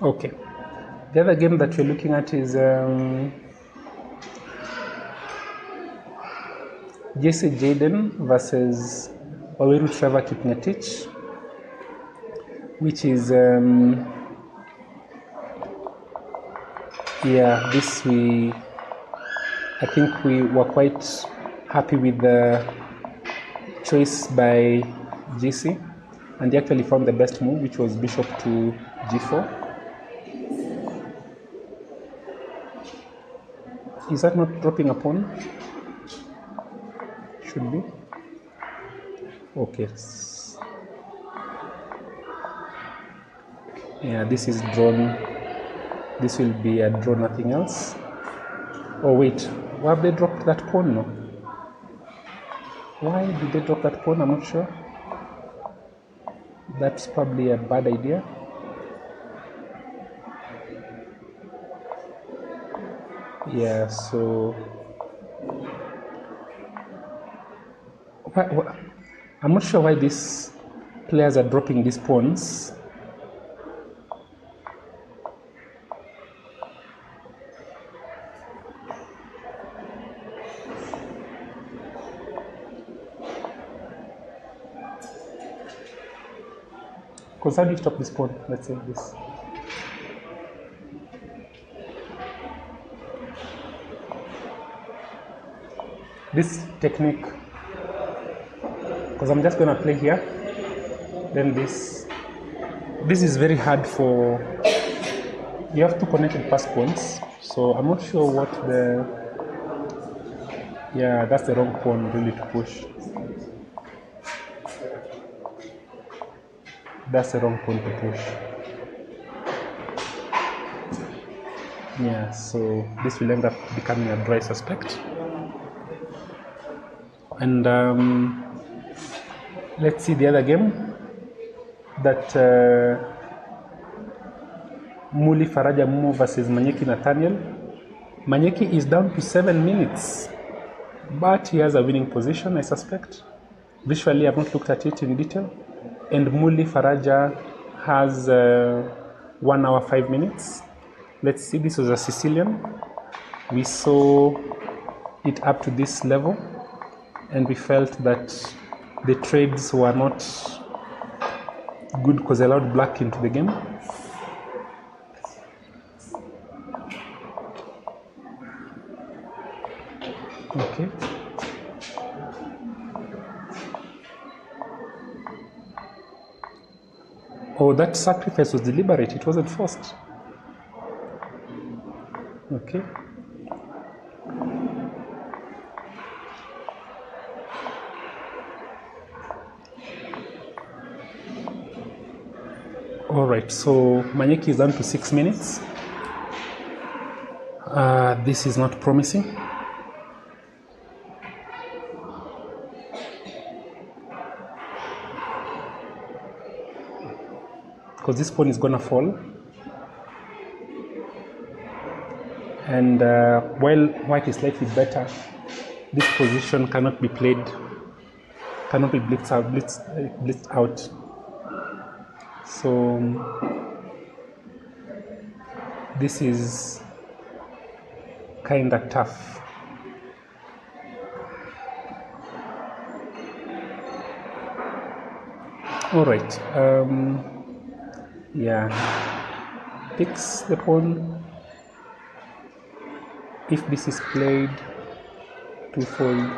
Okay, the other game that we're looking at is Jesse Jaden versus Waweru Trevor Kipngetich, which is, yeah, this I think we were quite happy with the choice by GC, and he actually found the best move, which was bishop to G4. Is that not dropping a pawn? Should be. Okay. Yeah, this is drawn. This will be a draw, nothing else. Oh wait, why have they dropped that pawn? No. Why did they drop that pawn? I'm not sure. That's probably a bad idea. Yeah, so I'm not sure why these players are dropping these pawns. Because how do you stop this pawn? Let's say this. This technique, because I'm just going to play here, then this is very hard for, you have two connected pass pawns, so I'm not sure what the, yeah, that's the wrong pawn really to push. That's the wrong pawn to push. Yeah, so this will end up becoming a dry suspect. And let's see the other game that Muli Faraja Mumu versus Manyeki Nathaniel. Manyeki is down to 7 minutes, but he has a winning position, I suspect. Visually, I've not looked at it in detail. And Muli Faraja has 1 hour 5 minutes. Let's see, this was a Sicilian. We saw it up to this level, and we felt that the trades were not good because they allowed black into the game. Okay. Oh, that sacrifice was deliberate, it wasn't forced. Okay. All right, so Manyeki is down to 6 minutes. This is not promising. Because this pawn is gonna fall. And while white is slightly better, this position cannot be played, cannot be blitzed out. So this is kind of tough. All right. Yeah. Picks the pawn. If this is played twofold,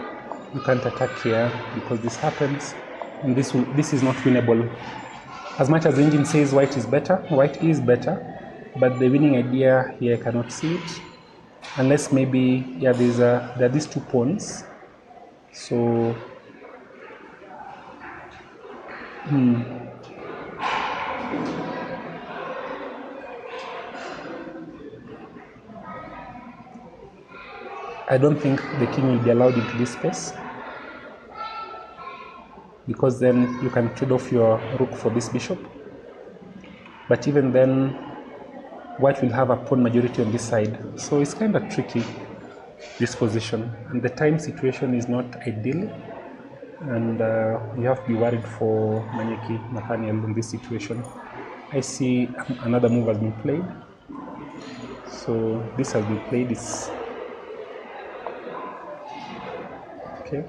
you can't attack here because this happens, and this is not winnable. As much as the engine says white is better, but the winning idea here I cannot see it, unless maybe there are these two pawns. So I don't think the king will be allowed into this space, because then you can trade off your rook for this bishop. But even then, white will have a pawn majority on this side. So it's kind of tricky, this position. And the time situation is not ideal. And you have to be worried for Manyeki Nathaniel in this situation. I see another move has been played. So this has been played. It's okay.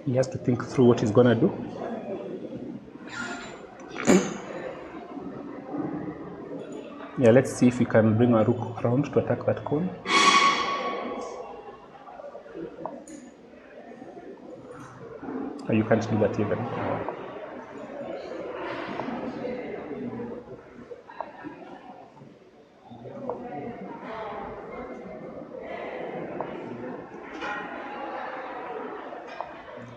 He has to think through what he's gonna do. Yeah, let's see if we can bring our rook around to attack that pawn. You can't do that even.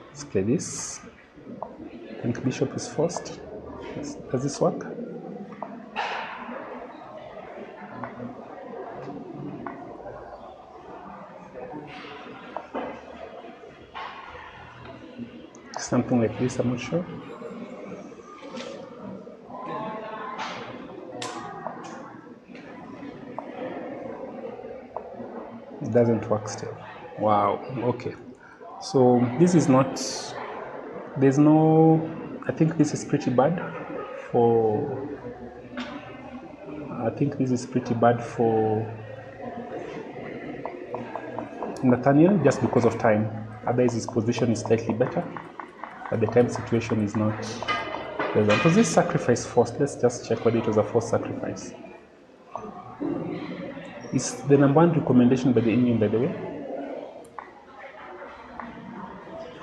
Let's play this. I think bishop is forced. Does this work? Something like this, I'm not sure. It doesn't work still. Wow, okay. So this is not, there's no, I think this is pretty bad for, Nathaniel, just because of time. Otherwise his position is slightly better, but the time situation is not present. Was this sacrifice forced? Let's just check whether it was a forced sacrifice. It's the number one recommendation by the Indian, by the way,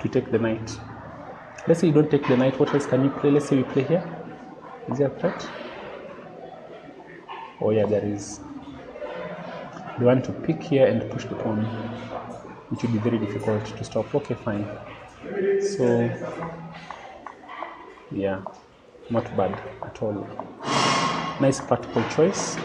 to take the knight. Let's say you don't take the knight, what else can you play? Let's say we play here. Is there a threat? Oh yeah, there is. They want to pick here and push the pawn, which would be very difficult to stop. Okay, fine. So, yeah, not bad at all. Nice practical choice.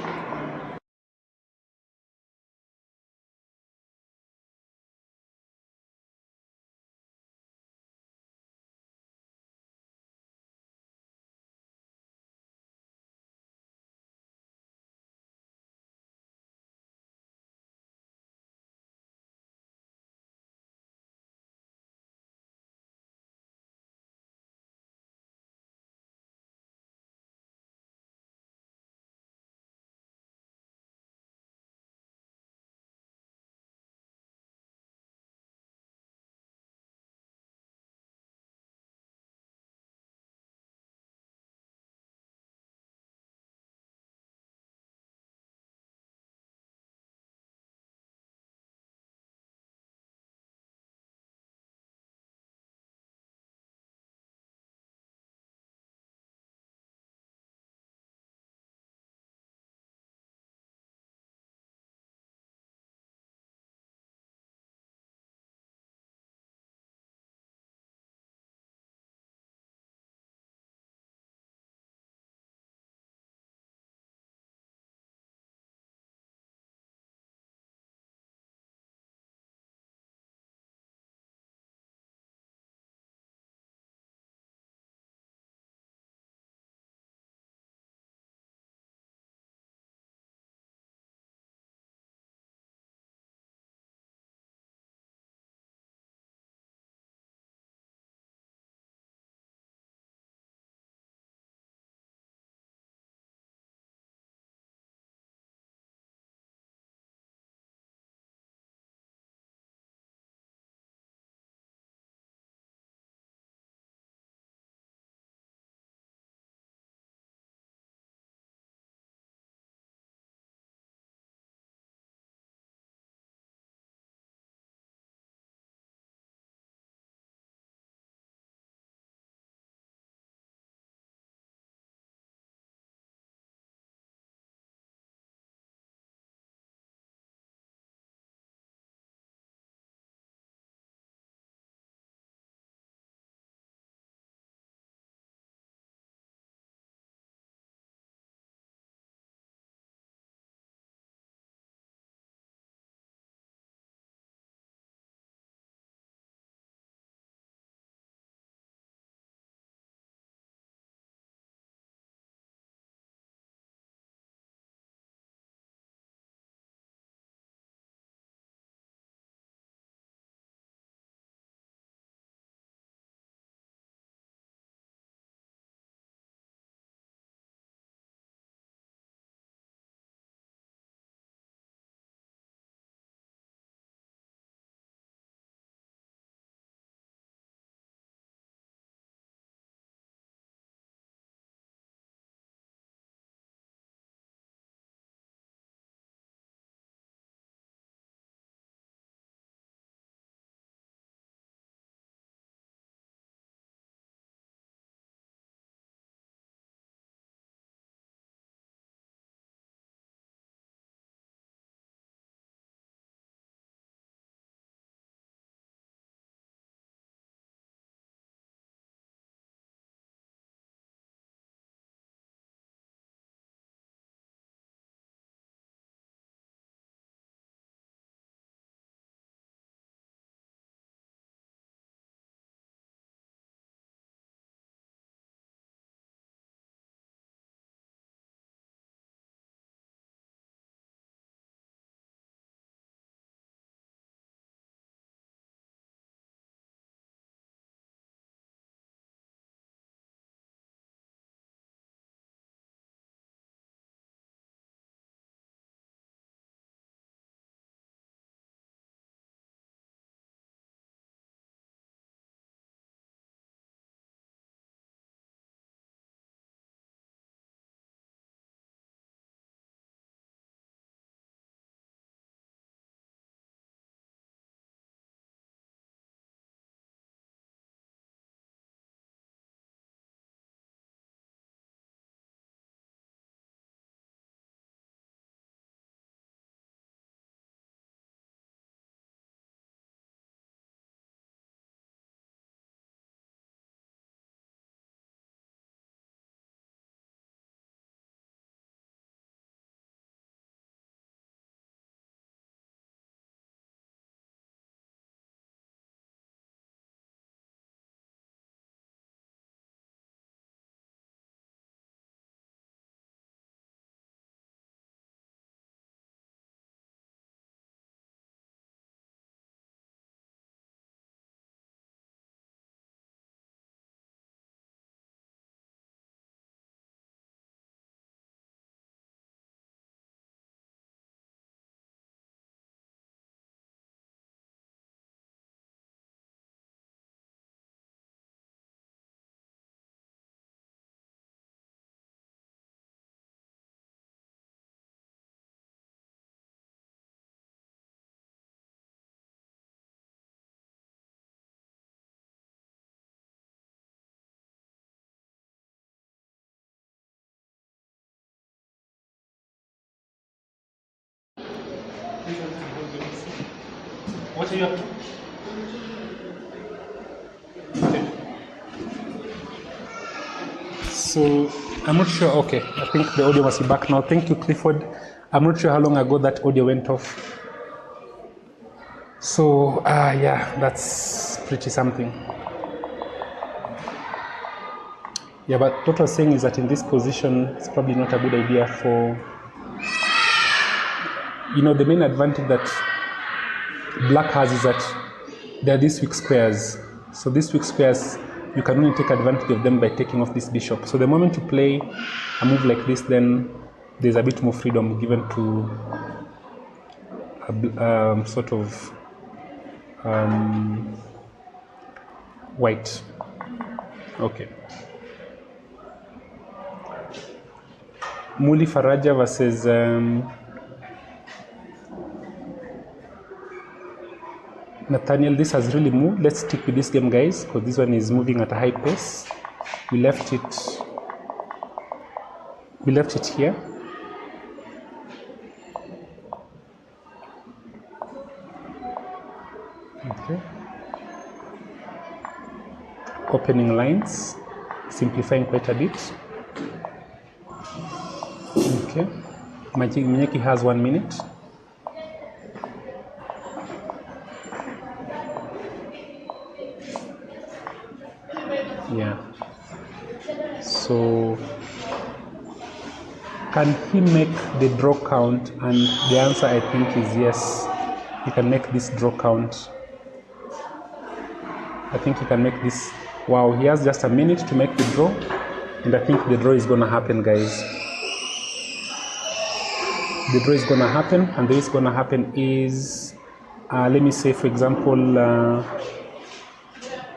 What are you up to? Okay. So I'm not sure. Okay, I think the audio must be back now. Thank you, Clifford. I'm not sure how long ago that audio went off. So yeah, that's pretty something. Yeah, but what I was saying is that in this position, it's probably not a good idea for, the main advantage that black has is that there are these weak squares. So these weak squares, you can only take advantage of them by taking off this bishop. So the moment you play a move like this, then there's a bit more freedom given to sort of white. Okay. Muli Faraja versus Nathaniel. This has really moved. Let's stick with this game, guys, because this one is moving at a high pace. We left it here. Okay. Opening lines, simplifying quite a bit. Okay. Minyeki has 1 minute. Yeah. So can he make the draw count? And the answer, I think, is yes. He can make this draw count. I think he can make this. Wow, he has just a minute to make the draw. And I think the draw is going to happen, guys. The draw is going to happen. And the way it's going to happen is, let me say, for example,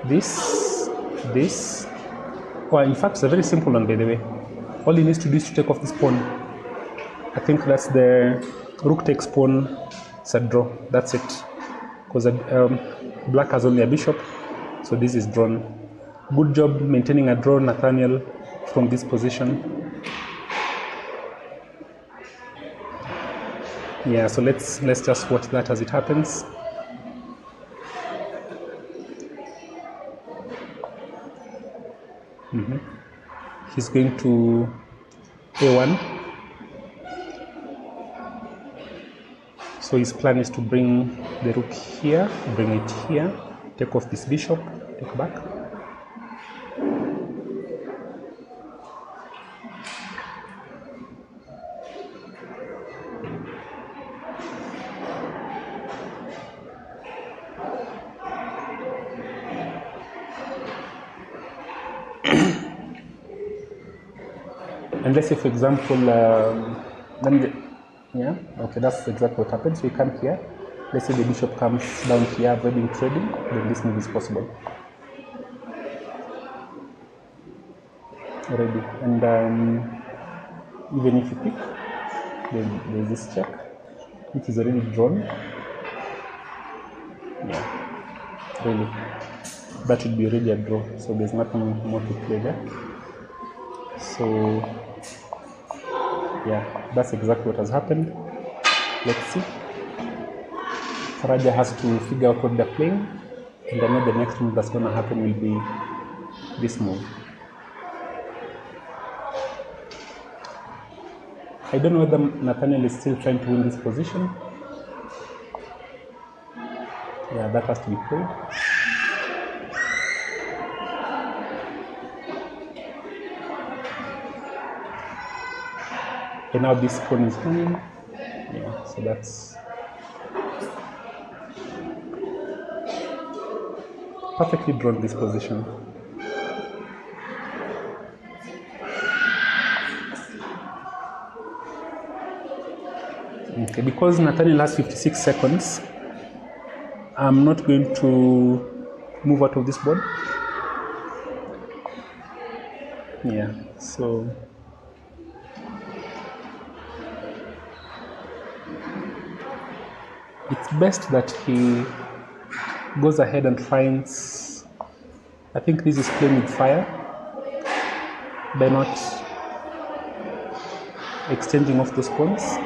this. Well, in fact, it's a very simple one, by the way. All he needs to do is to take off this pawn. I think that's the rook takes pawn. It's a draw. That's it. Because black has only a bishop, so this is drawn. Good job maintaining a draw, Nathaniel, from this position. Yeah, so let's just watch that as it happens. He's going to A1. So his plan is to bring the rook here, bring it here, take off this bishop, take back. And let's say, for example, yeah, okay, that's exactly what happens. So you come here, let's say the bishop comes down here, avoiding trading, then this move is possible. Already. And even if you pick, then there's this check, which is already drawn. Yeah, really. That would be already a draw, so there's nothing more to play there. So yeah, that's exactly what has happened. Let's see. Faraja has to figure out what they're playing, and I know the next move that's going to happen will be this move. I don't know whether Nathaniel is still trying to win this position. Yeah, that has to be played. And now this pawn is hanging. Yeah, so that's perfectly drawn, this position. Okay, because Nathaniel has 56 seconds, I'm not going to move out of this board. Yeah, so it's best that he goes ahead and finds, I think this is playing with fire by not exchanging off those pawns.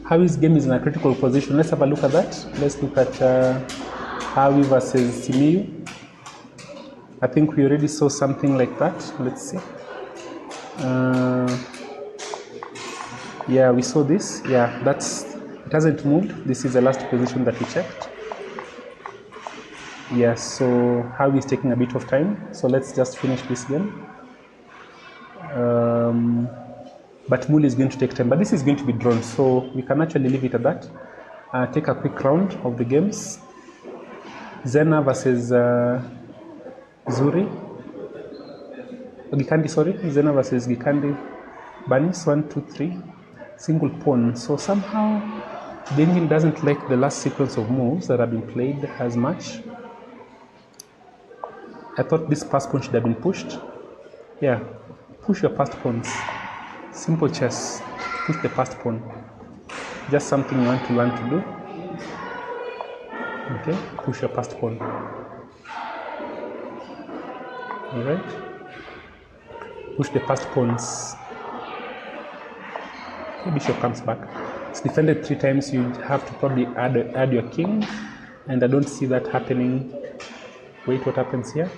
Howie's game is in a critical position. Let's have a look at that. Let's look at Howie versus Simiyu. I think we already saw something like that. Let's see. Yeah, we saw this. Yeah, it hasn't moved. This is the last position that we checked. Yeah, so Howie is taking a bit of time. So let's just finish this game. But Muli is going to take time. But this is going to be drawn, so we can actually leave it at that. Take a quick round of the games. Zena versus Zuri. Gikandi, sorry. Zena versus Gikandi. Banis, 1, 2, 3. Single pawn. So somehow the engine doesn't like the last sequence of moves that have been played as much. I thought this pass pawn should have been pushed. Yeah, push your passed pawns. Simple chess. Push the passed pawn. Just something you want to learn to do. Okay, push your passed pawn. Alright. Push the passed pawns. Okay, bishop comes back. It's defended 3 times. You have to probably add your king, and I don't see that happening. Wait, what happens here?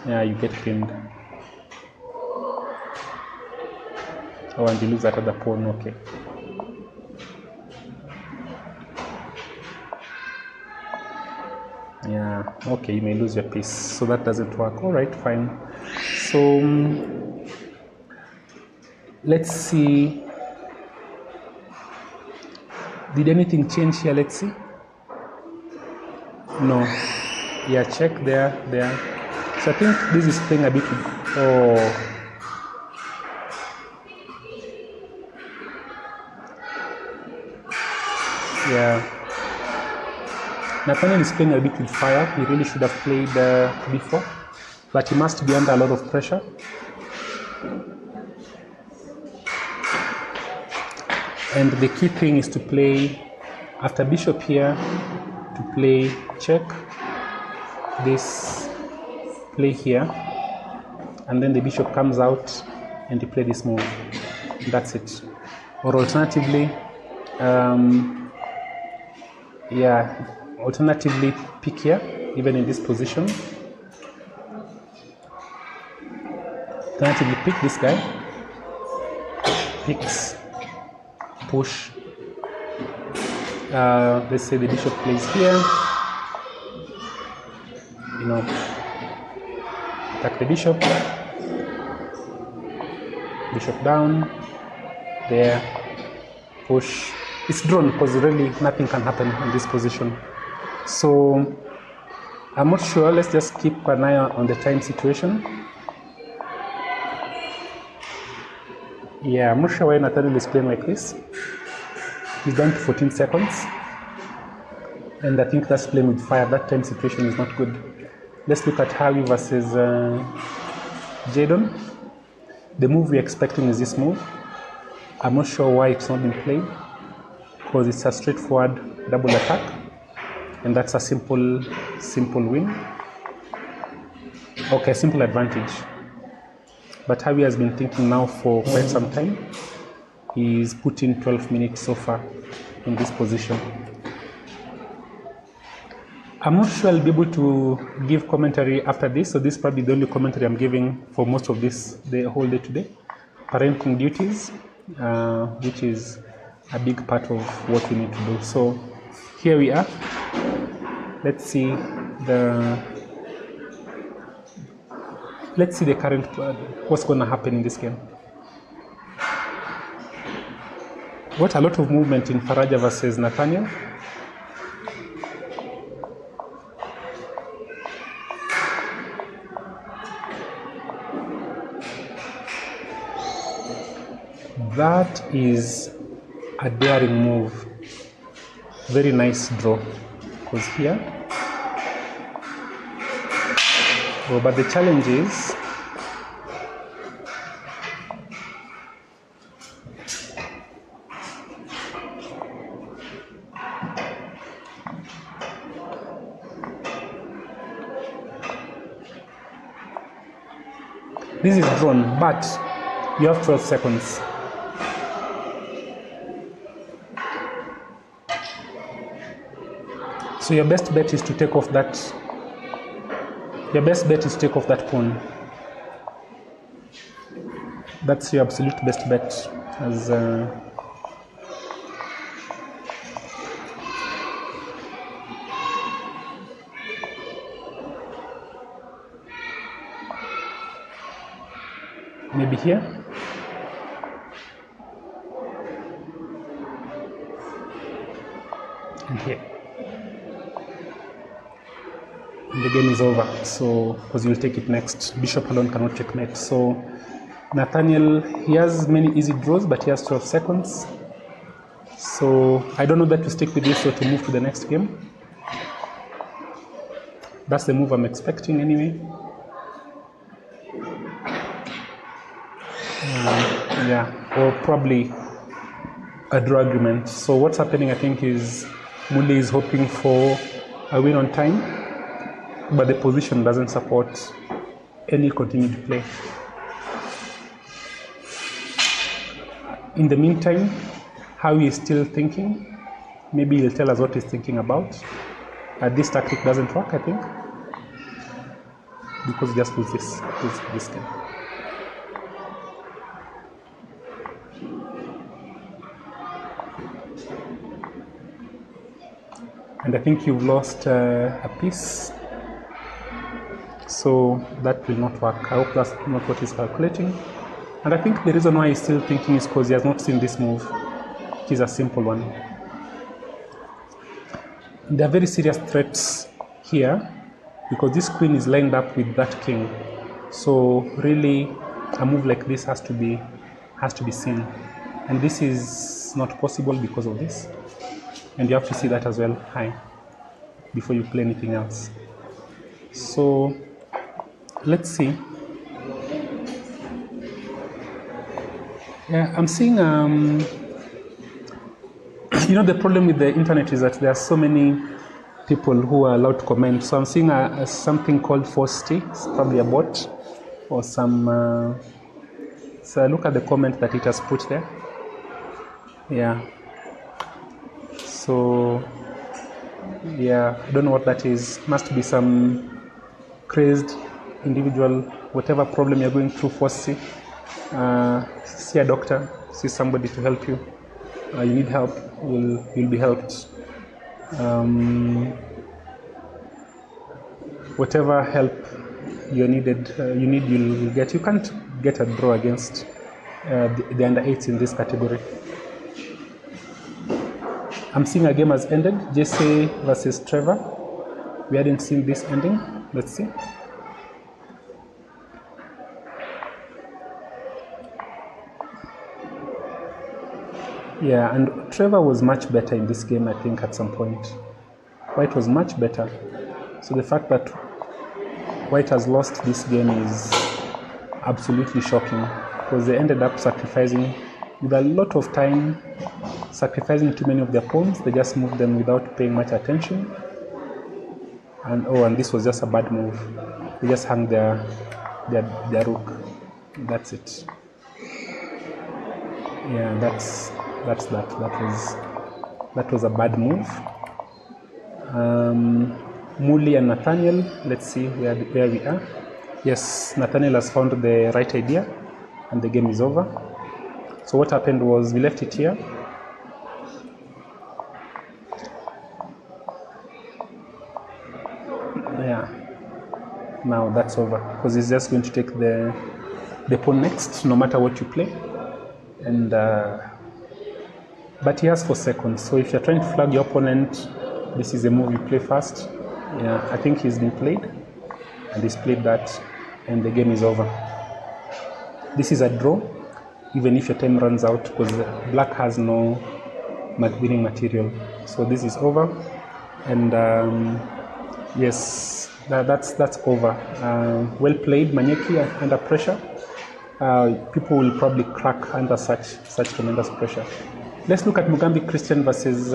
Yeah, you get pinned. Oh, and you lose that other pawn. Okay. Yeah, okay, you may lose your piece. So that doesn't work. All right, fine. So let's see. Did anything change here? Let's see. No. Yeah, check there. So I think this is playing a bit. Oh. Yeah. Nathaniel is playing a bit with fire. He really should have played before, but he must be under a lot of pressure. And the key thing is to play after bishop here, to play check, this, play here, and then the bishop comes out and you play this move. That's it. Or alternatively, alternatively pick here, even in this position. Alternatively pick this guy, picks, push. Let's say the bishop plays here, attack the bishop, bishop down, there, push. It's drawn because really nothing can happen in this position. So I'm not sure. Let's just keep an eye on the time situation. Yeah, I'm not sure why Nathaniel is playing like this. He's down to 14 seconds. And I think that's playing with fire. That time situation is not good. Let's look at Howie versus Jadon. The move we're expecting is this move. I'm not sure why it's not been played, because it's a straightforward double attack, and that's a simple win. Okay, simple advantage. But Howie has been thinking now for quite some time. He's put in 12 minutes so far in this position. I'm not sure I'll be able to give commentary after this, so this is probably the only commentary I'm giving for most of this, the whole day today. Parenting duties, which is a big part of what we need to do. So here we are. Let's see the current, what's going to happen in this game. What a lot of movement in Faraja versus Nathaniel. That is a daring move. Very nice draw. Because here. Oh, but the challenge is this is drawn, but you have 12 seconds. So your best bet is to take off that. Your best bet is to take off that pawn. That's your absolute best bet. As maybe here. And here. And the game is over. So, because you'll take it next. Bishop alone cannot checkmate. So, Nathaniel, he has many easy draws, but he has 12 seconds. So, I don't know that to stick with this or to move to the next game. That's the move I'm expecting anyway. Yeah, or probably a draw agreement. So what's happening, I think, is Mule is hoping for a win on time, but the position doesn't support any continued play. In the meantime, how he is still thinking, maybe he'll tell us what he's thinking about. This tactic doesn't work, I think, because he just lose this game. And I think you've lost a piece, so that will not work. I hope that's not what he's calculating. And I think the reason why he's still thinking is because he has not seen this move, which is a simple one. There are very serious threats here because this queen is lined up with that king. So really, a move like this has to be seen, and this is not possible because of this. And you have to see that as well high before you play anything else. So let's see. Yeah, I'm seeing, you know, the problem with the internet is that there are so many people who are allowed to comment. So I'm seeing something called Forcety. It's probably a bot or some. So look at the comment that it has put there. Yeah. So, yeah, I don't know what that is. Must be some crazed individual, whatever problem you're going through, Forcety. See a doctor, see somebody to help you. You need help, you'll be helped. Whatever help you needed, you'll get. You can't get a draw against the under 8s in this category. I'm seeing a game has ended, Jesse versus Trevor. We hadn't seen this ending. Let's see. Yeah, and Trevor was much better in this game, I think, at some point. White was much better. So the fact that White has lost this game is absolutely shocking because they ended up sacrificing with a lot of time, sacrificing too many of their pawns. They just moved them without paying much attention. And this was just a bad move. They just hung their rook. That's it. Yeah, that's that. That was a bad move. Muli and Nathaniel, let's see where we are. Yes, Nathaniel has found the right idea and the game is over. So what happened was we left it here. Yeah, now that's over because he's just going to take the pawn next, no matter what you play. And but he has 4 seconds, so if you're trying to flag your opponent, this is a move you play fast. Yeah, I think he's been played, and he's played that, and the game is over. This is a draw, even if your time runs out, because black has no winning material. So this is over, and yes, that's over. Well played, Manyeki, under pressure. People will probably crack under such tremendous pressure. Let's look at Mugambi Christian versus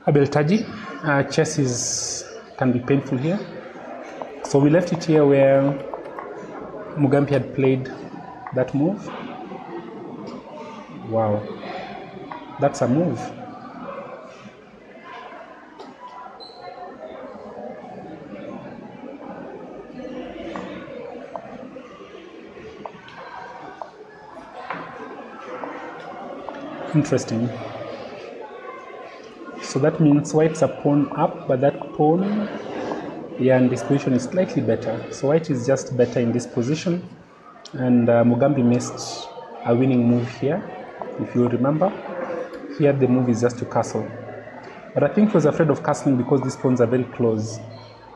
Abel Taji. Chess can be painful here. So we left it here where Mugambi had played that move. Wow, that's a move. Interesting. So that means white's a pawn up, but that pawn, yeah, and this position is slightly better. So white is just better in this position, and Mugambi missed a winning move here. If you remember, here the move is just to castle. But I think he was afraid of castling because these pawns are very close.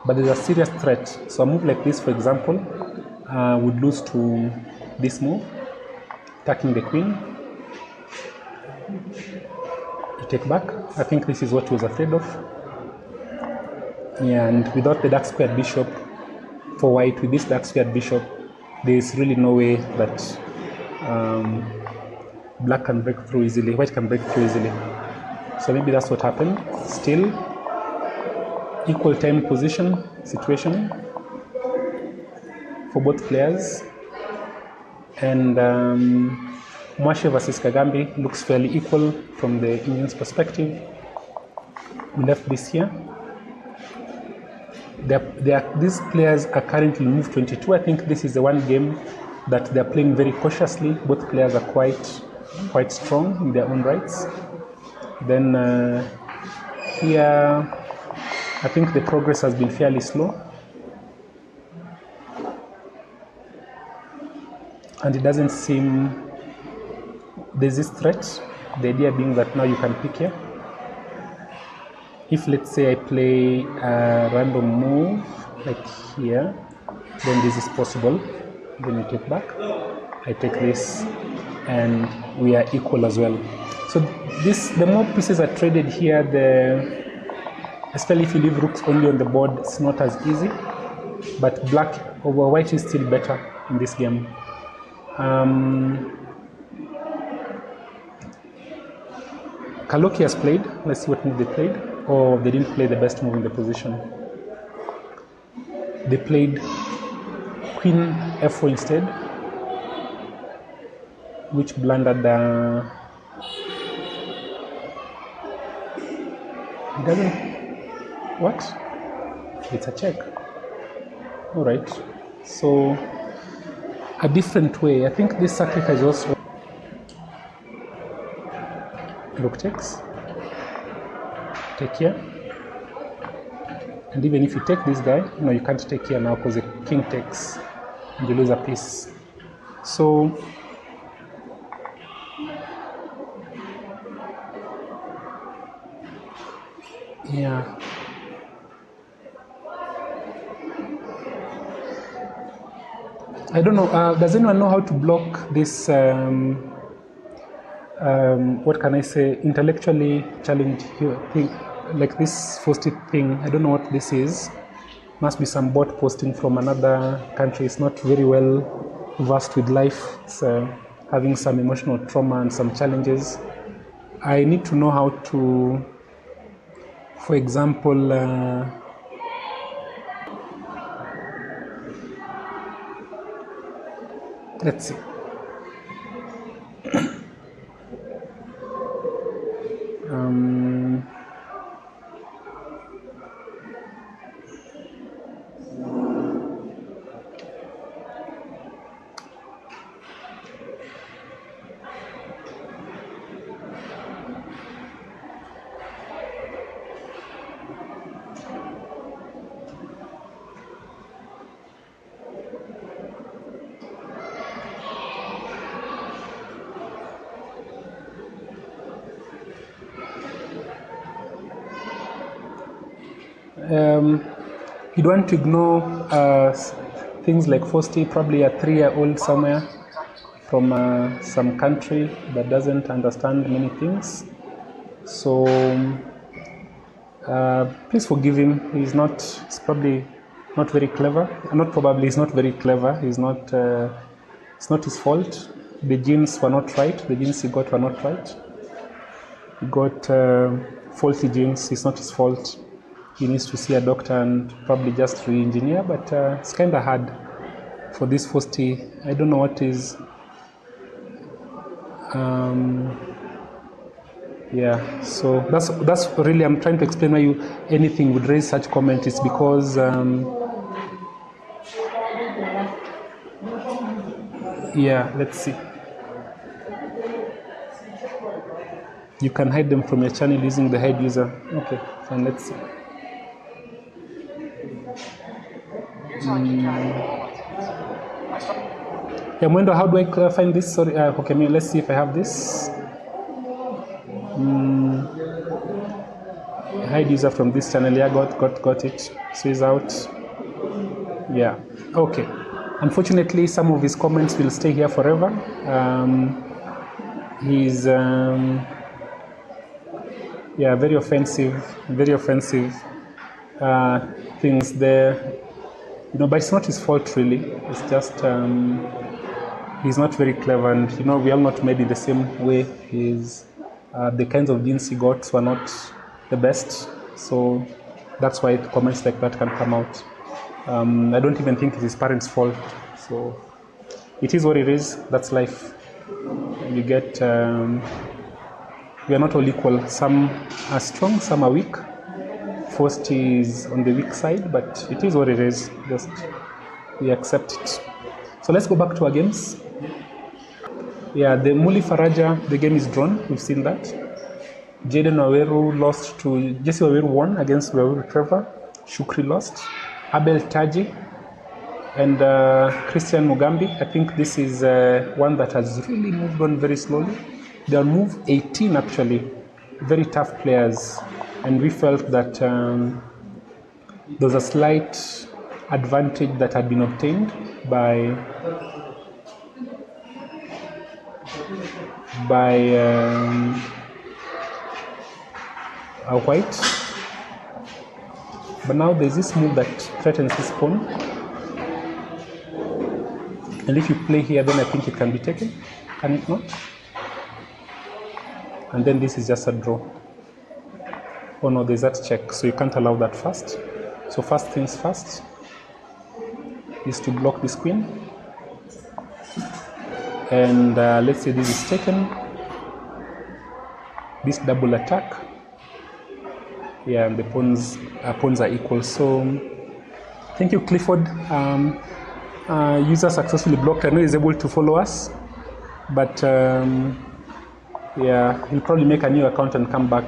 But there's a serious threat. So a move like this, for example, would lose to this move, attacking the queen. You take back. I think this is what he was afraid of. Yeah, and without the dark squared bishop for white, with this dark squared bishop, there is really no way that black can break through easily, white can break through easily. So maybe that's what happened. Still, equal time position situation for both players. And Mwashe versus Kagambi looks fairly equal from the Indians' perspective. We left this here. These players are currently move 22. I think this is the one game that they're playing very cautiously. Both players are quite strong in their own rights. Then here, I think the progress has been fairly slow. And it doesn't seem there's this threat. The idea being that now you can pick here. If let's say I play a random move like here, then this is possible. Then you take back. I take this, and we are equal as well. So the more pieces are traded here, especially if you leave rooks only on the board, it's not as easy. But black over white is still better in this game. Kaloki has played. Let's see what move they played. Or they didn't play the best move in the position. They played Queen F4 instead, which blundered the. It doesn't. What? It's a check. All right. So a different way. I think this sacrifice also. Rook takes. Take here. And even if you take this guy, no, you can't take here now because the king takes and you lose a piece. So yeah. I don't know. Does anyone know how to block this? What can I say? Intellectually challenged thing, like this posted thing. I don't know what this is. Must be some bot posting from another country. It's not very well versed with life. It's having some emotional trauma and some challenges. I need to know how to, for example, let's see. You'd want to ignore things like Fosti, probably a 3-year-old somewhere from some country that doesn't understand many things. So please forgive him. He's probably not very clever. Not probably, he's not very clever. It's not his fault. The genes were not right. The genes he got were not right. He got faulty genes. It's not his fault. He needs to see a doctor and probably just re-engineer, but it's kind of hard for this Fosti. I don't know what is. Yeah, so that's really, I'm trying to explain why anything would raise such comment. It's because yeah, let's see. You can hide them from your channel using the hide user. Okay, fine, let's see. Yeah, Mwendo, how do I find this? Sorry, okay, let's see if I have this. Hide user from this channel. Yeah, got it. So he's out. Yeah, okay. Unfortunately, some of his comments will stay here forever. He's yeah, very offensive things there. You know, but it's not his fault really. It's just he's not very clever, and you know, we are not made in the same way. He's the kinds of genes he got were not the best, so that's why comments like that can come out. I don't even think it's his parents' fault. So it is what it is. That's life. You get we are not all equal. Some are strong, some are weak. First is on the weak side, but it is what it is. Just we accept it. So let's go back to our games. Yeah, the Muli Faraja, the game is drawn. We've seen that. Jaden Waweru lost to Jesse Waweru won against Waweru Trevor. Shukri lost. Abel Taji and Christian Mugambi. I think this is one that has really moved on very slowly. They are move 18 actually. Very tough players, and we felt that there was a slight advantage that had been obtained by a white. But now there's this move that threatens this pawn. And if you play here, then I think it can be taken. Can it not? And then this is just a draw. Oh no, there's that check. So you can't allow that first. So first things first is to block this queen. And let's say this is taken. This double attack. Yeah, and the pawns are equal. So thank you, Clifford. User successfully blocked. I know he's able to follow us, but yeah, he'll probably make a new account and come back.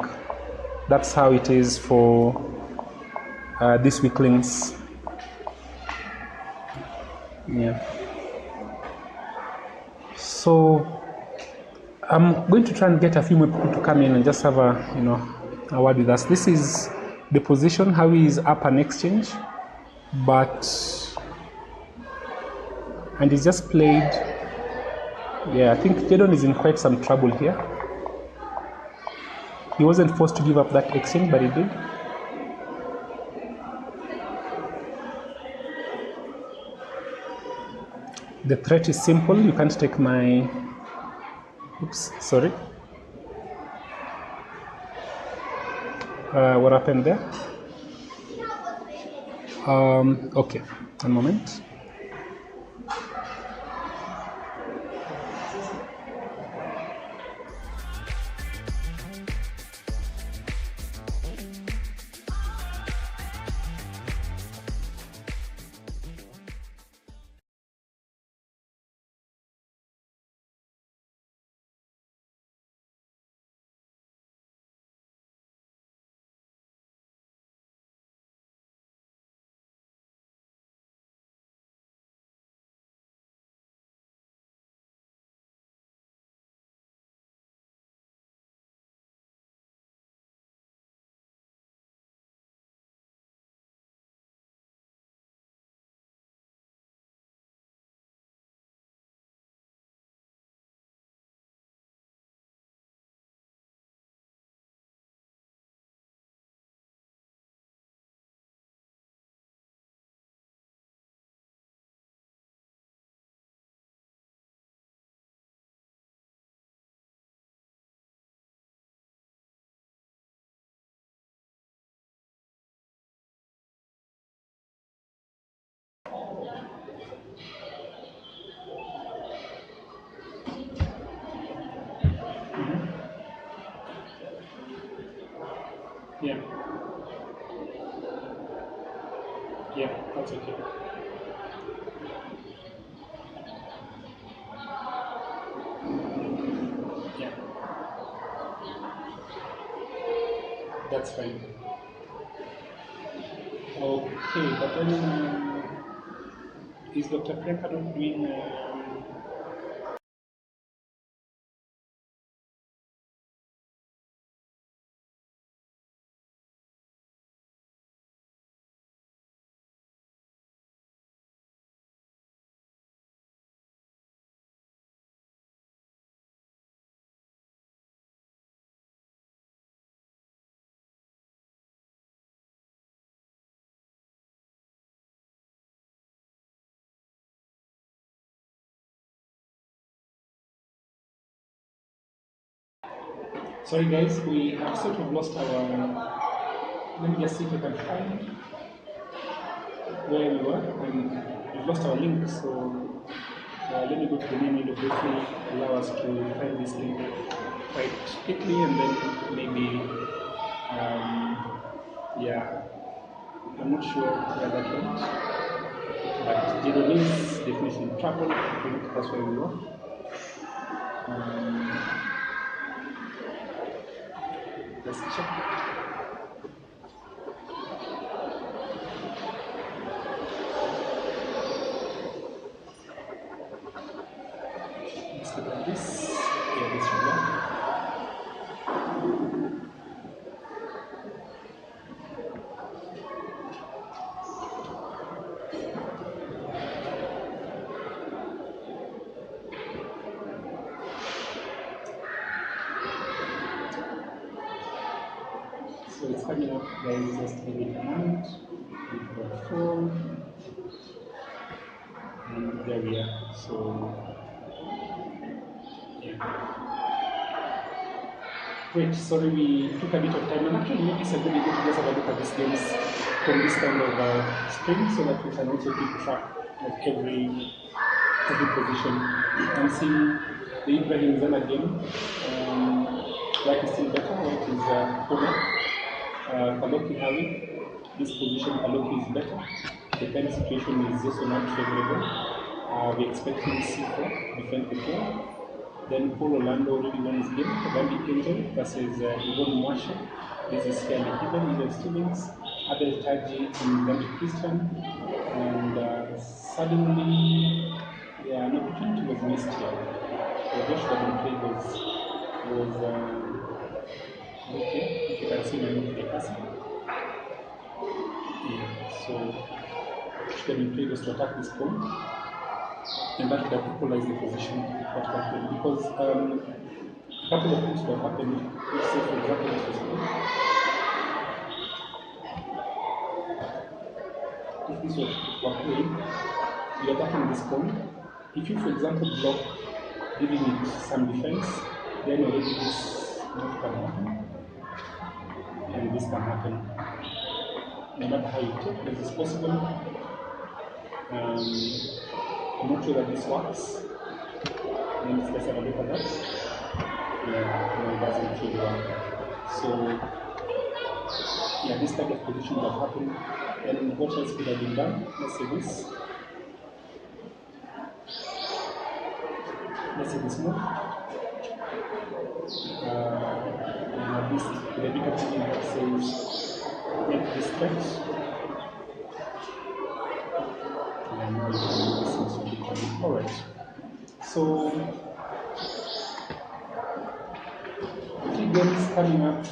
That's how it is for these weaklings. Yeah. So I'm going to try and get a few more people to come in and just have a word with us. This is the position, how he is up an exchange, and he's just played. Yeah, I think Jadon is in quite some trouble here. He wasn't forced to give up that exchange, but he did. The threat is simple. You can't take my... Oops, sorry. What happened there? Okay, one moment. Yeah. Yeah, that's okay. Yeah. That's fine. Okay, but then is Dr. Priyanka not doing? Sorry, guys, we have sort of lost our. Let me just see if I can find where we were, and we've lost our link. So let me go to the main window briefly, allow us to find this link quite quickly, and then maybe, yeah, I'm not sure where that went, but Jiro is definitely in trouble. I think that's where we were. Um, let's check. Let's look at this. Yeah, this one. So it's coming up, guys. Just give it a moment. We've got 4, and there we are. So, yeah. Great. Sorry, we took a bit of time, and actually, maybe it's a good idea to just have a look at these games from this kind of screen, so that we can also keep track of every position. And see the Ibrahim Zana game. White is still better. White is corner. Kaloki Harry. This position, Kaloki is better. The pen situation is also not favorable. We expect him C4, defend the 4. Then Paul Orlando already won his game. Gambi Angel versus Yvonne Mwasha. This is fairly even. Even Stevens, Abel Taji, and Gambi Christian. And suddenly, yeah, an opportunity was missed here. The Josh Play was okay. If you can see my the passing. Yeah, so Play was to attack this pawn. And that would have equalized the position quite comfortably, because a couple of things would have happened. Let's say, for example, this was good. If this were played, you're attacking this pawn. If you, for example, block, giving it some defense, then already this move can happen, and this can happen. No matter how you take, this is possible. I'm not sure that this works. Let's have a look at that. Yeah, no, it doesn't really work. So, yeah, this type of position would have happened. And what else could have been done? Let's say this. Let's say this move. And this, the bigger thing that says, make this stretch. And now you can do this into the Alright. So, 3 games coming up.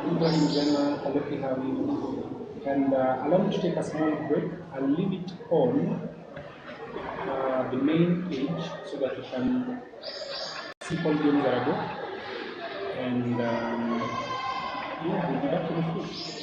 Ibrahim Zena, Kaloki Harry, and allow me to take a small break and leave it on the main page so that you can see all games that are good. And yeah, we'll be back to the field.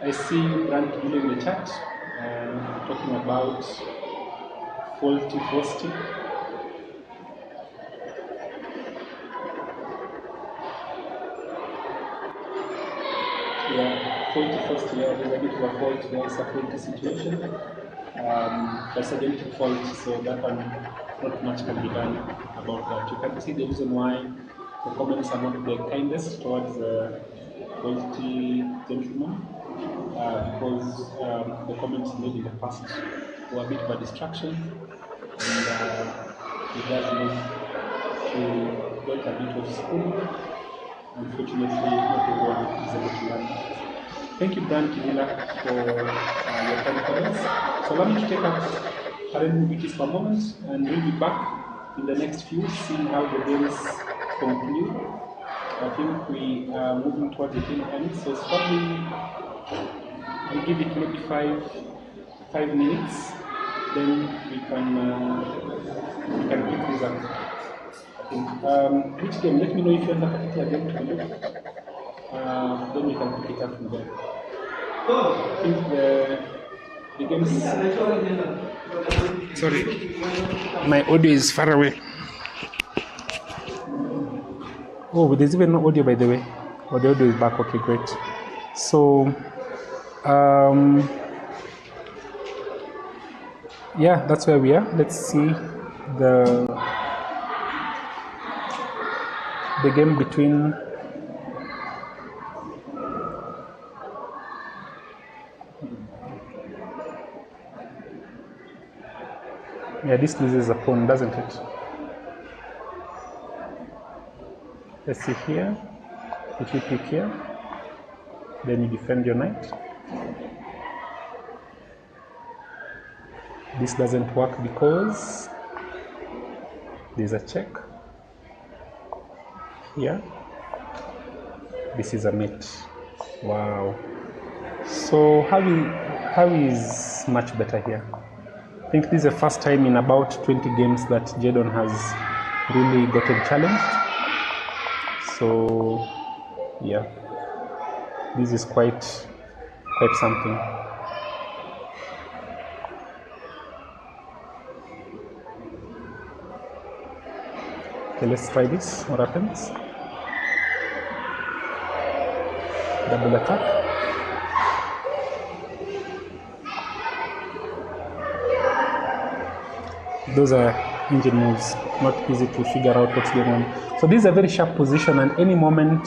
I see Brand Gil in the chat talking about faulty posting. Yeah, faulty first, yeah, there's a bit of a fault there, it's a faulty situation. That's a genetic fault, so that one, not much can be done about that. You can see the reason why the comments are not the kindest towards the faulty gentleman, because the comments made in the past were a bit of a distraction, and it does need to get a bit of school. Unfortunately, not everyone is able to learn. Thank you, Brian Kivila, for your kind comments. So allow me to take up current duties for a moment, and we'll be back in the next few, seeing how the games conclude. I think we are moving towards the game end, so it's probably, we give it maybe five minutes, then we can pick this up. Which game? Let me know if you want a particular game to look. Then we can pick it up from there. I think the games. Sorry, my audio is far away. Oh, there's even no audio, by the way. Oh, the audio is back. Okay, great. So, yeah, that's where we are. Let's see the game between this loses a pawn, doesn't it? Let's see here. If you pick here, then you defend your knight. This doesn't work because there's a check. Here, this is a mate. Wow. So how is much better here? I think this is the first time in about 20 games that Jadon has really gotten challenged. So yeah, this is quite something. Okay, let's try this. What happens? Double attack. Those are engine moves, not easy to figure out what's going on. So this is a very sharp position, and any moment,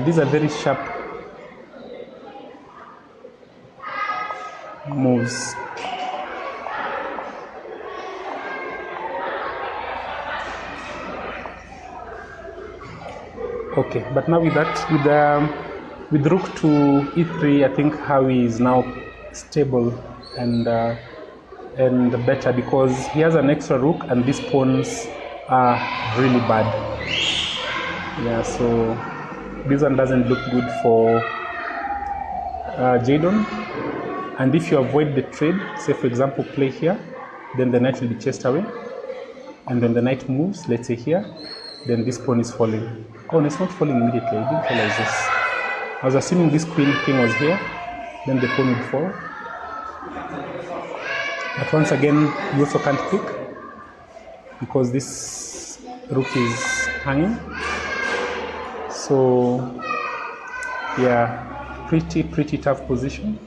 these are very sharp moves. Okay, but now with that, with rook to e3, I think Howie is now stable and better, because he has an extra rook and these pawns are really bad. Yeah, so this one doesn't look good for Jadon. And if you avoid the trade, say for example play here, then the knight will be chased away, and then the knight moves, let's say here, then this pawn is falling. Oh, no, it's not falling immediately. I didn't realize this. I was assuming this king was here, then the pawn would fall. But once again, you also can't pick because this rook is hanging. So yeah, pretty tough position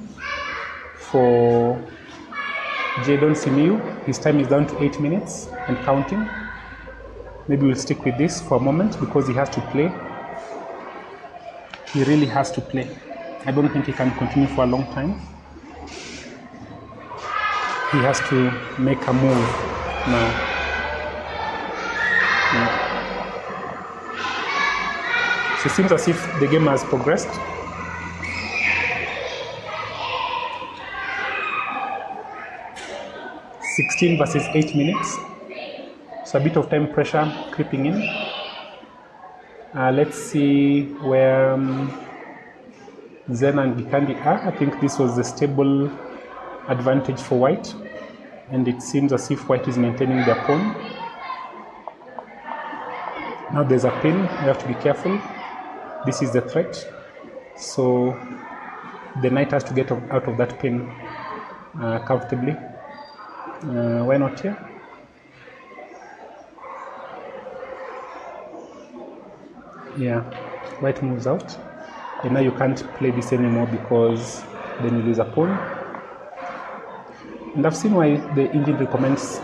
for Jadon Simiyu. His time is down to 8 minutes and counting. Maybe we'll stick with this for a moment because he has to play. He really has to play. I don't think he can continue for a long time. He has to make a move now. Yeah. So it seems as if the game has progressed. (16 versus 8 minutes). So a bit of time pressure creeping in. Let's see where Zen and Bikandi are. I think this was the stable advantage for white, and it seems as if white is maintaining their pawn. Now there's a pin, you have to be careful. This is the threat. So the knight has to get out of that pin comfortably. Why not here? Yeah, white moves out. And now you can't play this anymore because then you lose a pawn. And I've seen why the engine recommends,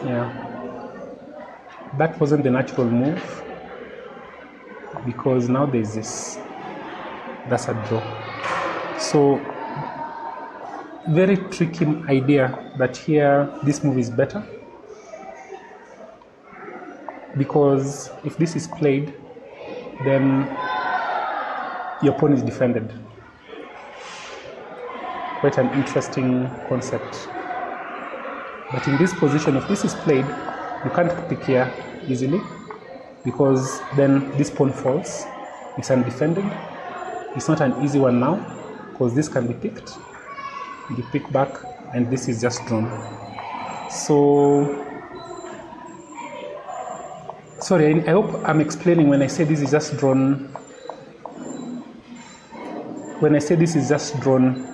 that wasn't the natural move, because now there's this, that's a draw. So very tricky idea that here this move is better, because if this is played, then your pawn is defended. Quite an interesting concept. But in this position, if this is played, you can't pick here easily, because then this pawn falls. It's undefended. It's not an easy one now, because this can be picked. You pick back, and this is just drawn. So, sorry, I hope I'm explaining when I say this is just drawn. When I say this is just drawn,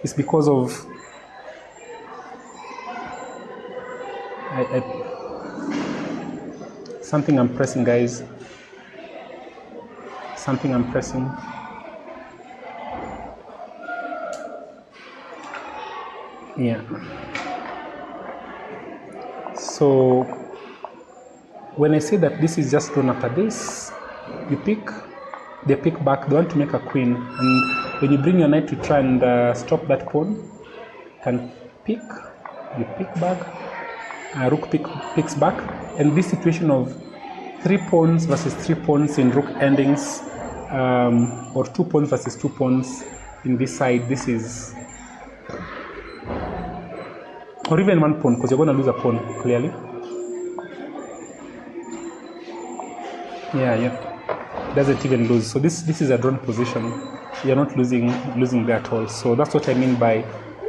it's because of something I'm pressing, guys. Something I'm pressing. Yeah. So when I say that this is just drawn after this, you pick, they pick back, they want to make a queen, and when you bring your knight to try and stop that pawn, you can pick, you pick back, rook picks back, and this situation of 3 pawns versus 3 pawns in rook endings, or 2 pawns versus 2 pawns in this side, this is, or even 1 pawn, because you're going to lose a pawn, clearly. Yeah, doesn't even lose. So this is a drawn position. You're not losing there at all. So that's what I mean by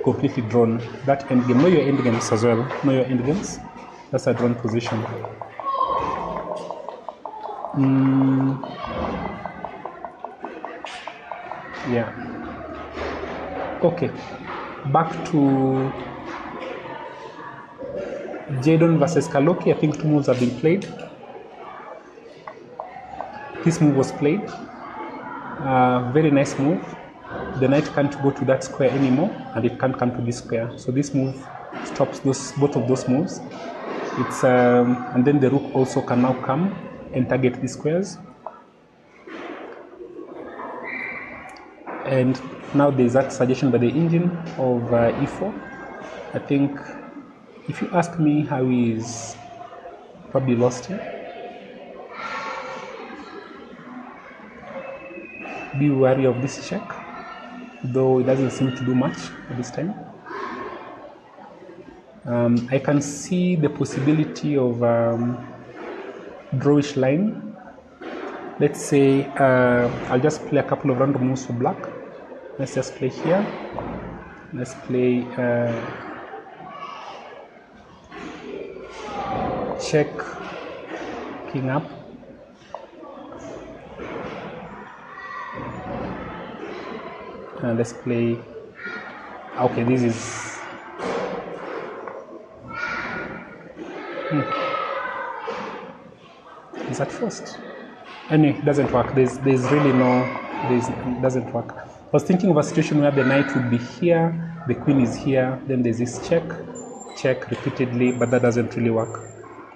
completely drawn. That endgame. Know your endgames as well. Know your endgames. That's a drawn position. Yeah. Okay. Back to Jadon versus Kaloki. I think 2 moves have been played. This move was played. Very nice move. The knight can't go to that square anymore, and it can't come to this square. So this move stops both of those moves. It's and then the rook also can now come and target these squares. And now there's that suggestion by the engine of e4. I think, if you ask me, how he is probably lost here. Be wary of this check, though it doesn't seem to do much at this time. I can see the possibility of drawish line. Let's say I'll just play a couple of random moves for black. Let's just play here. Let's play check, king up. Let's play. Okay, this is. Is that first? Anyway, it doesn't work. There's really no. It doesn't work. I was thinking of a situation where the knight would be here, the queen is here, then there's this check repeatedly, but that doesn't really work.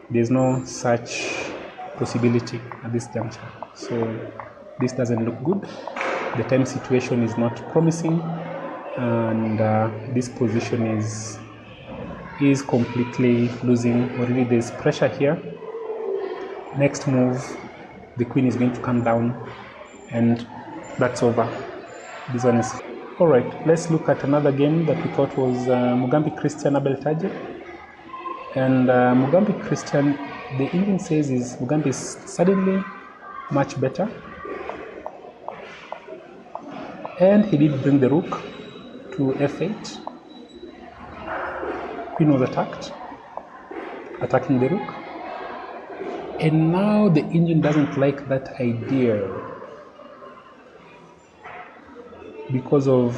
There's no such possibility at this juncture. So this doesn't look good. The time situation is not promising, and this position is completely losing. Already there's pressure here. Next move, the queen is going to come down, and that's over. This one is all right. Let's look at another game that we thought was Mugambi Christian Abel Taje, and Mugambi Christian. The engine says is Mugambi is suddenly much better. And he did bring the rook to f8. Queen was attacked, attacking the rook. And now the engine doesn't like that idea. because of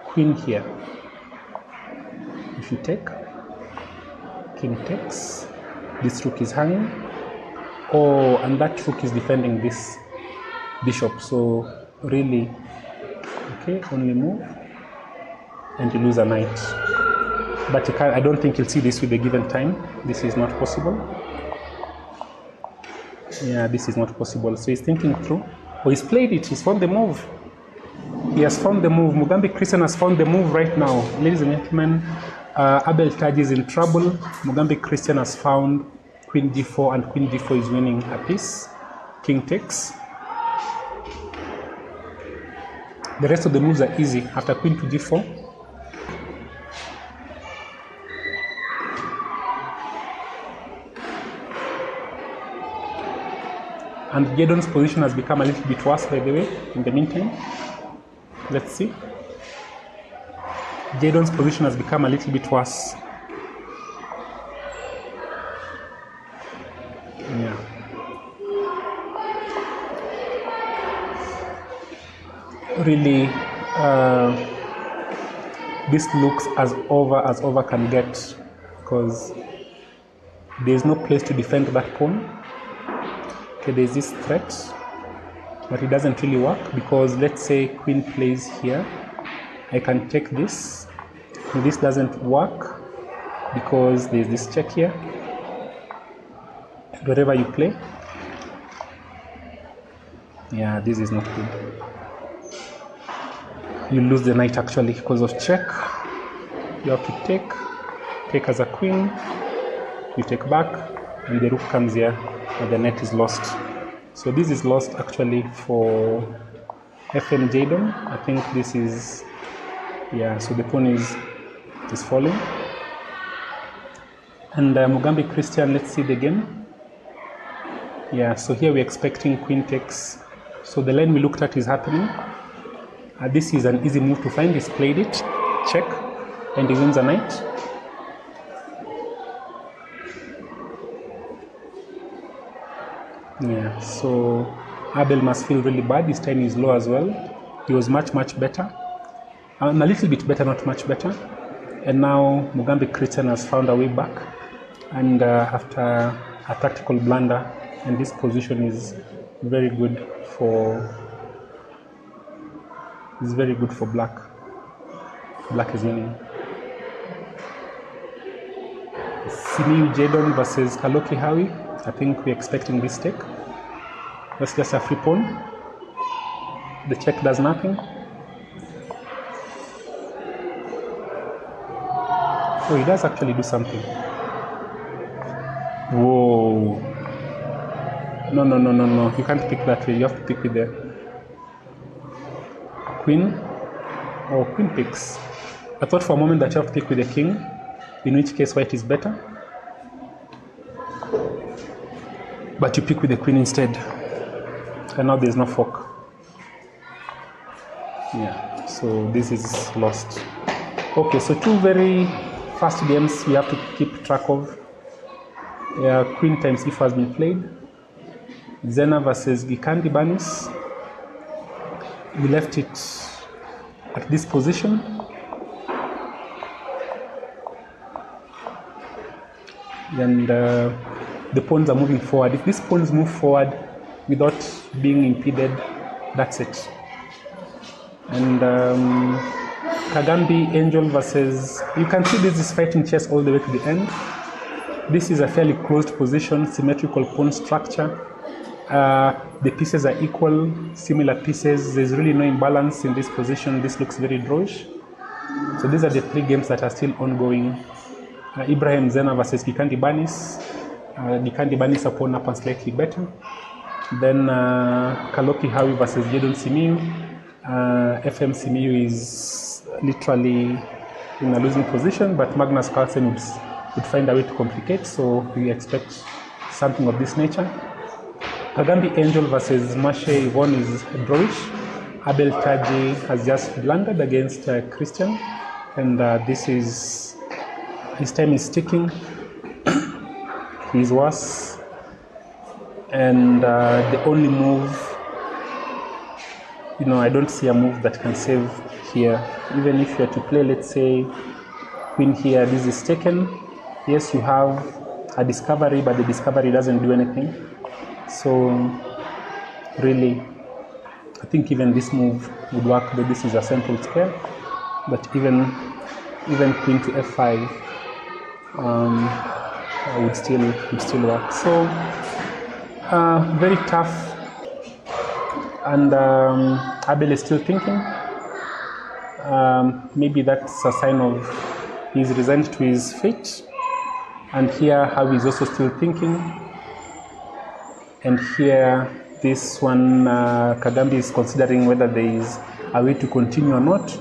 queen here. If you take, king takes, this rook is hanging. Oh, and that rook is defending this bishop. So really, okay, only move, and you lose a knight. But you can't, I don't think you'll see this with the given time. This is not possible. Yeah, this is not possible. So he's thinking through. Oh, he's played it. He's found the move. He has found the move. Mugambi Christian has found the move right now. Ladies and gentlemen, Abel Taji is in trouble. Mugambi Christian has found queen d4, and queen d4 is winning a piece. King takes. The rest of the moves are easy. After queen to d4. And Jadon's position has become a little bit worse, by the way, in the meantime. Let's see. Jadon's position has become a little bit worse. Yeah. Really, this looks as over can get, because there's no place to defend that pawn. Okay, there's this threat, but it doesn't really work, because let's say queen plays here. I can take this, and this doesn't work because there's this check here. Wherever you play, yeah, this is not good. You lose the knight actually because of check. You have to take as a queen, you take back, and the rook comes here, and the knight is lost. So this is lost actually for FM Jadon. I think this is, yeah, so the pawn is falling. And Mugambi Christian, let's see the game. Yeah, so here we're expecting queen takes. So the line we looked at is happening. This is an easy move to find. He's played it, check, and he wins a knight. Yeah, so Abel must feel really bad. His time is low as well. He was much better. A little bit better, not much better. And now Mugambi Christian has found a way back. And after a tactical blunder, and this position is very good for black. Black is winning. Simiu Jadon versus Kaloki Howie. I think we're expecting this take. That's just a free pawn. The check does nothing. Oh, he does actually do something. Whoa. No. You can't pick that way. You have to pick with the queen. Or queen picks. I thought for a moment that you have to pick with the king, in which case white is better. But you pick with the queen instead. And now there's no fork. Yeah, so this is lost. Okay, so two very fast games we have to keep track of. Yeah, queen times e4 has been played. Zena versus Gikandi Banis. We left it at this position. And the pawns are moving forward. If these pawns move forward without being impeded, that's it. And Kagambi Angel versus, you can see this is fighting chess all the way to the end. This is a fairly closed position, symmetrical pawn structure. The pieces are equal, similar pieces. There's really no imbalance in this position. This looks very drawish. So these are the three games that are still ongoing. Ibrahim Zena versus Gikandi Banis. Gikandi Banis are pawn up and slightly better. Then Kaloki Howie versus Jadon Simiu. FM Simiu is literally in a losing position, but Magnus Carlsen would find a way to complicate, so we expect something of this nature. Kagambi Angel versus Mashe Yvonne is drawish. Abel Taji has just blundered against Christian, and this is, his time is ticking. He's worse, and the only move I don't see a move that can save here. Even if you're to play, let's say, queen here, this is taken. Yes, you have a discovery, but the discovery doesn't do anything. So really, I think even this move would work, but this is a central square. But even queen to f5 would still work. So very tough, and Abel is still thinking. Maybe that's a sign of he's resigned to his fate. And here, how he's also still thinking. And here, this one, Kagambi is considering whether there is a way to continue or not.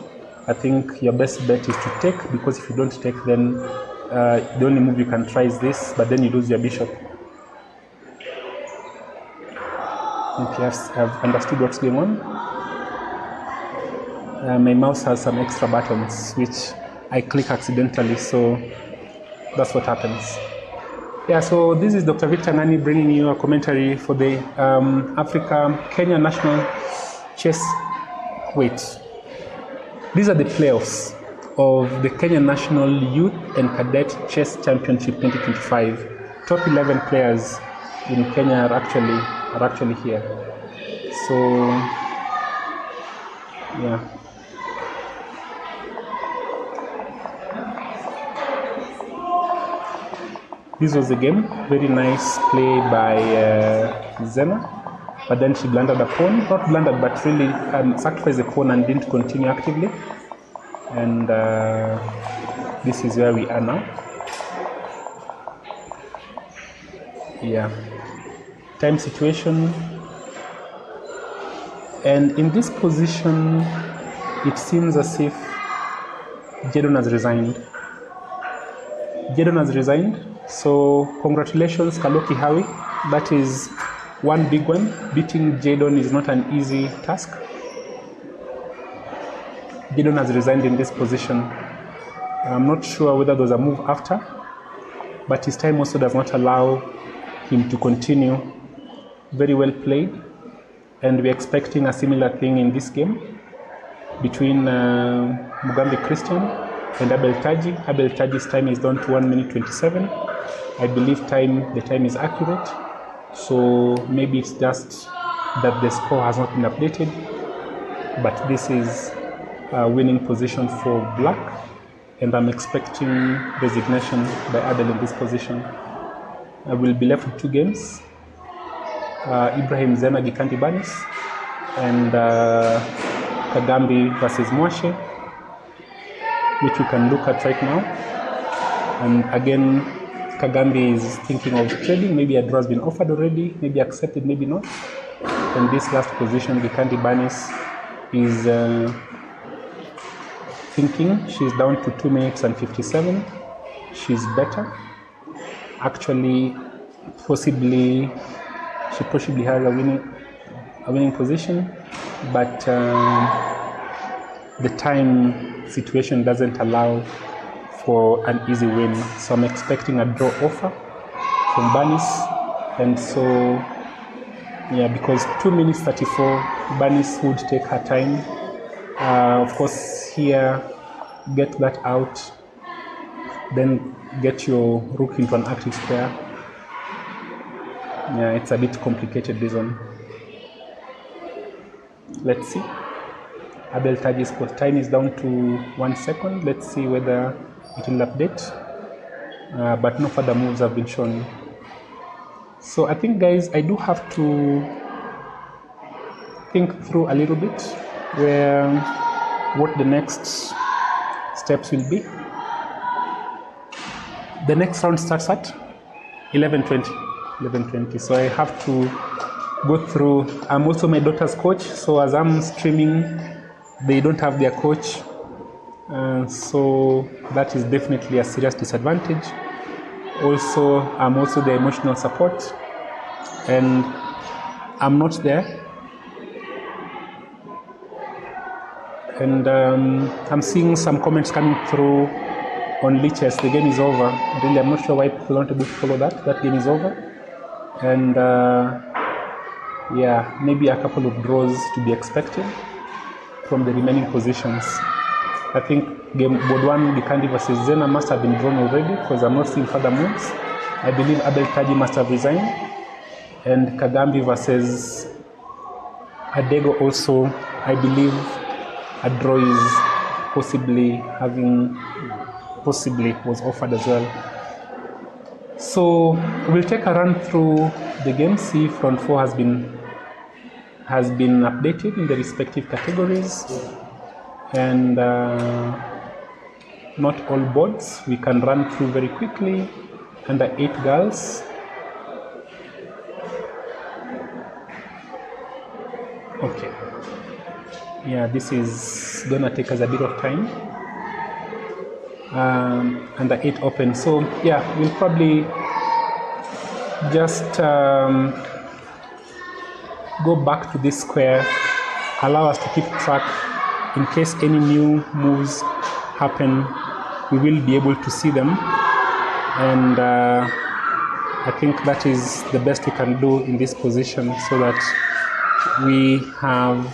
I think your best bet is to take, because if you don't take, then the only move you can try is this, but then you lose your bishop. Okay, I've understood what's going on. My mouse has some extra buttons, which I click accidentally, so that's what happens. Yeah, so this is Dr. Victor Nani bringing you a commentary for the Kenya National Chess. Wait. These are the playoffs of the Kenya National Youth and Cadet Chess Championship 2025. Top 11 players in Kenya are actually here. So, yeah. This was the game. Very nice play by Zena, but then she blundered a pawn. Not blundered, but really sacrificed the pawn and didn't continue actively. And this is where we are now. Yeah. Time situation. And in this position, it seems as if Jadon has resigned. So congratulations, Kaloki Hawi. That is one big one. Beating Jadon is not an easy task. Jadon has resigned in this position. I'm not sure whether there's a move after, but his time also does not allow him to continue. Very well played, and we're expecting a similar thing in this game between Mugambi Christian and Abel Taji. Abel Taji's time is down to 1 minute 27. I believe the time is accurate, so maybe it's just that the score has not been updated, but this is a winning position for black, and I'm expecting resignation by Abel in this position. I will be left with two games, Ibrahim Zena Gikandi Banis and Kagambi versus Mwashe, which we can look at right now. And again, Kagambi is thinking of trading. Maybe a draw has been offered already, maybe accepted, maybe not. And this last position, Gikandi Banis is thinking. She's down to 2 minutes and 57. She's better. Actually, she possibly has a winning position, but the time situation doesn't allow for an easy win. So I'm expecting a draw offer from Banis, and so yeah, because 2 minutes 34, Banis would take her time. Of course, here, get that out, then get your rook into an active square. Yeah, it's a bit complicated, this one. Let's see. Abel Taji's time is down to 1 second. Let's see whether it will update. But no further moves have been shown. So I think, guys, I do have to think through a little bit what the next steps will be. The next round starts at 11:20. So I have to go through. I'm also my daughter's coach, so as I'm streaming, they don't have their coach. So that is definitely a serious disadvantage. Also, I'm also the emotional support, and I'm not there. And I'm seeing some comments coming through on Lichess. The game is over. Really, I'm not sure why people aren't able to follow that. That game is over. And yeah, maybe a couple of draws to be expected from the remaining positions. I think game board 1, Gikandi versus Zena must have been drawn already because I'm not seeing further moves. I believe Abel Taji must have resigned. And Kagambi versus Adego also, I believe a draw is possibly was offered as well. So we'll take a run through the game, see if front 4 has been updated in the respective categories. And not all boards we can run through very quickly. Under 8 girls. Okay. Yeah, this is gonna take us a bit of time. Under 8 open. So yeah, we'll probably just go back to this square, allow us to keep track in case any new moves happen. We will be able to see them, and I think that is the best we can do in this position so that we have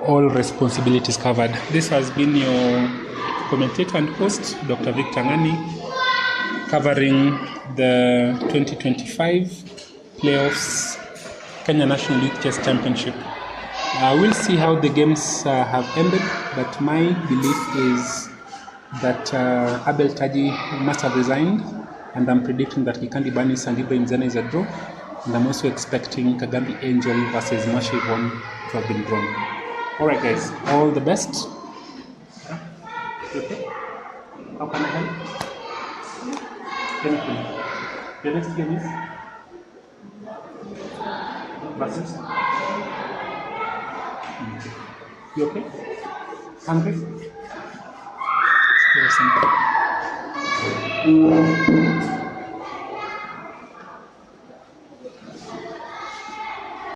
all responsibilities covered. This has been your commentator and host, Dr. Victor Ngani, covering the 2025 playoffs Kenya National Youth Chess Championship. We'll see how the games have ended, but my belief is that Abel Taji must have resigned, and I'm predicting that Gikandi Banis and Ibrahim Zena is a draw, and I'm also expecting Kagambi Angel versus Mashi Yvonne to have been drawn. Alright guys, all the best. Okay? How can I help? Anything. Your next game is? Versus? You okay? Hungry? Very simple.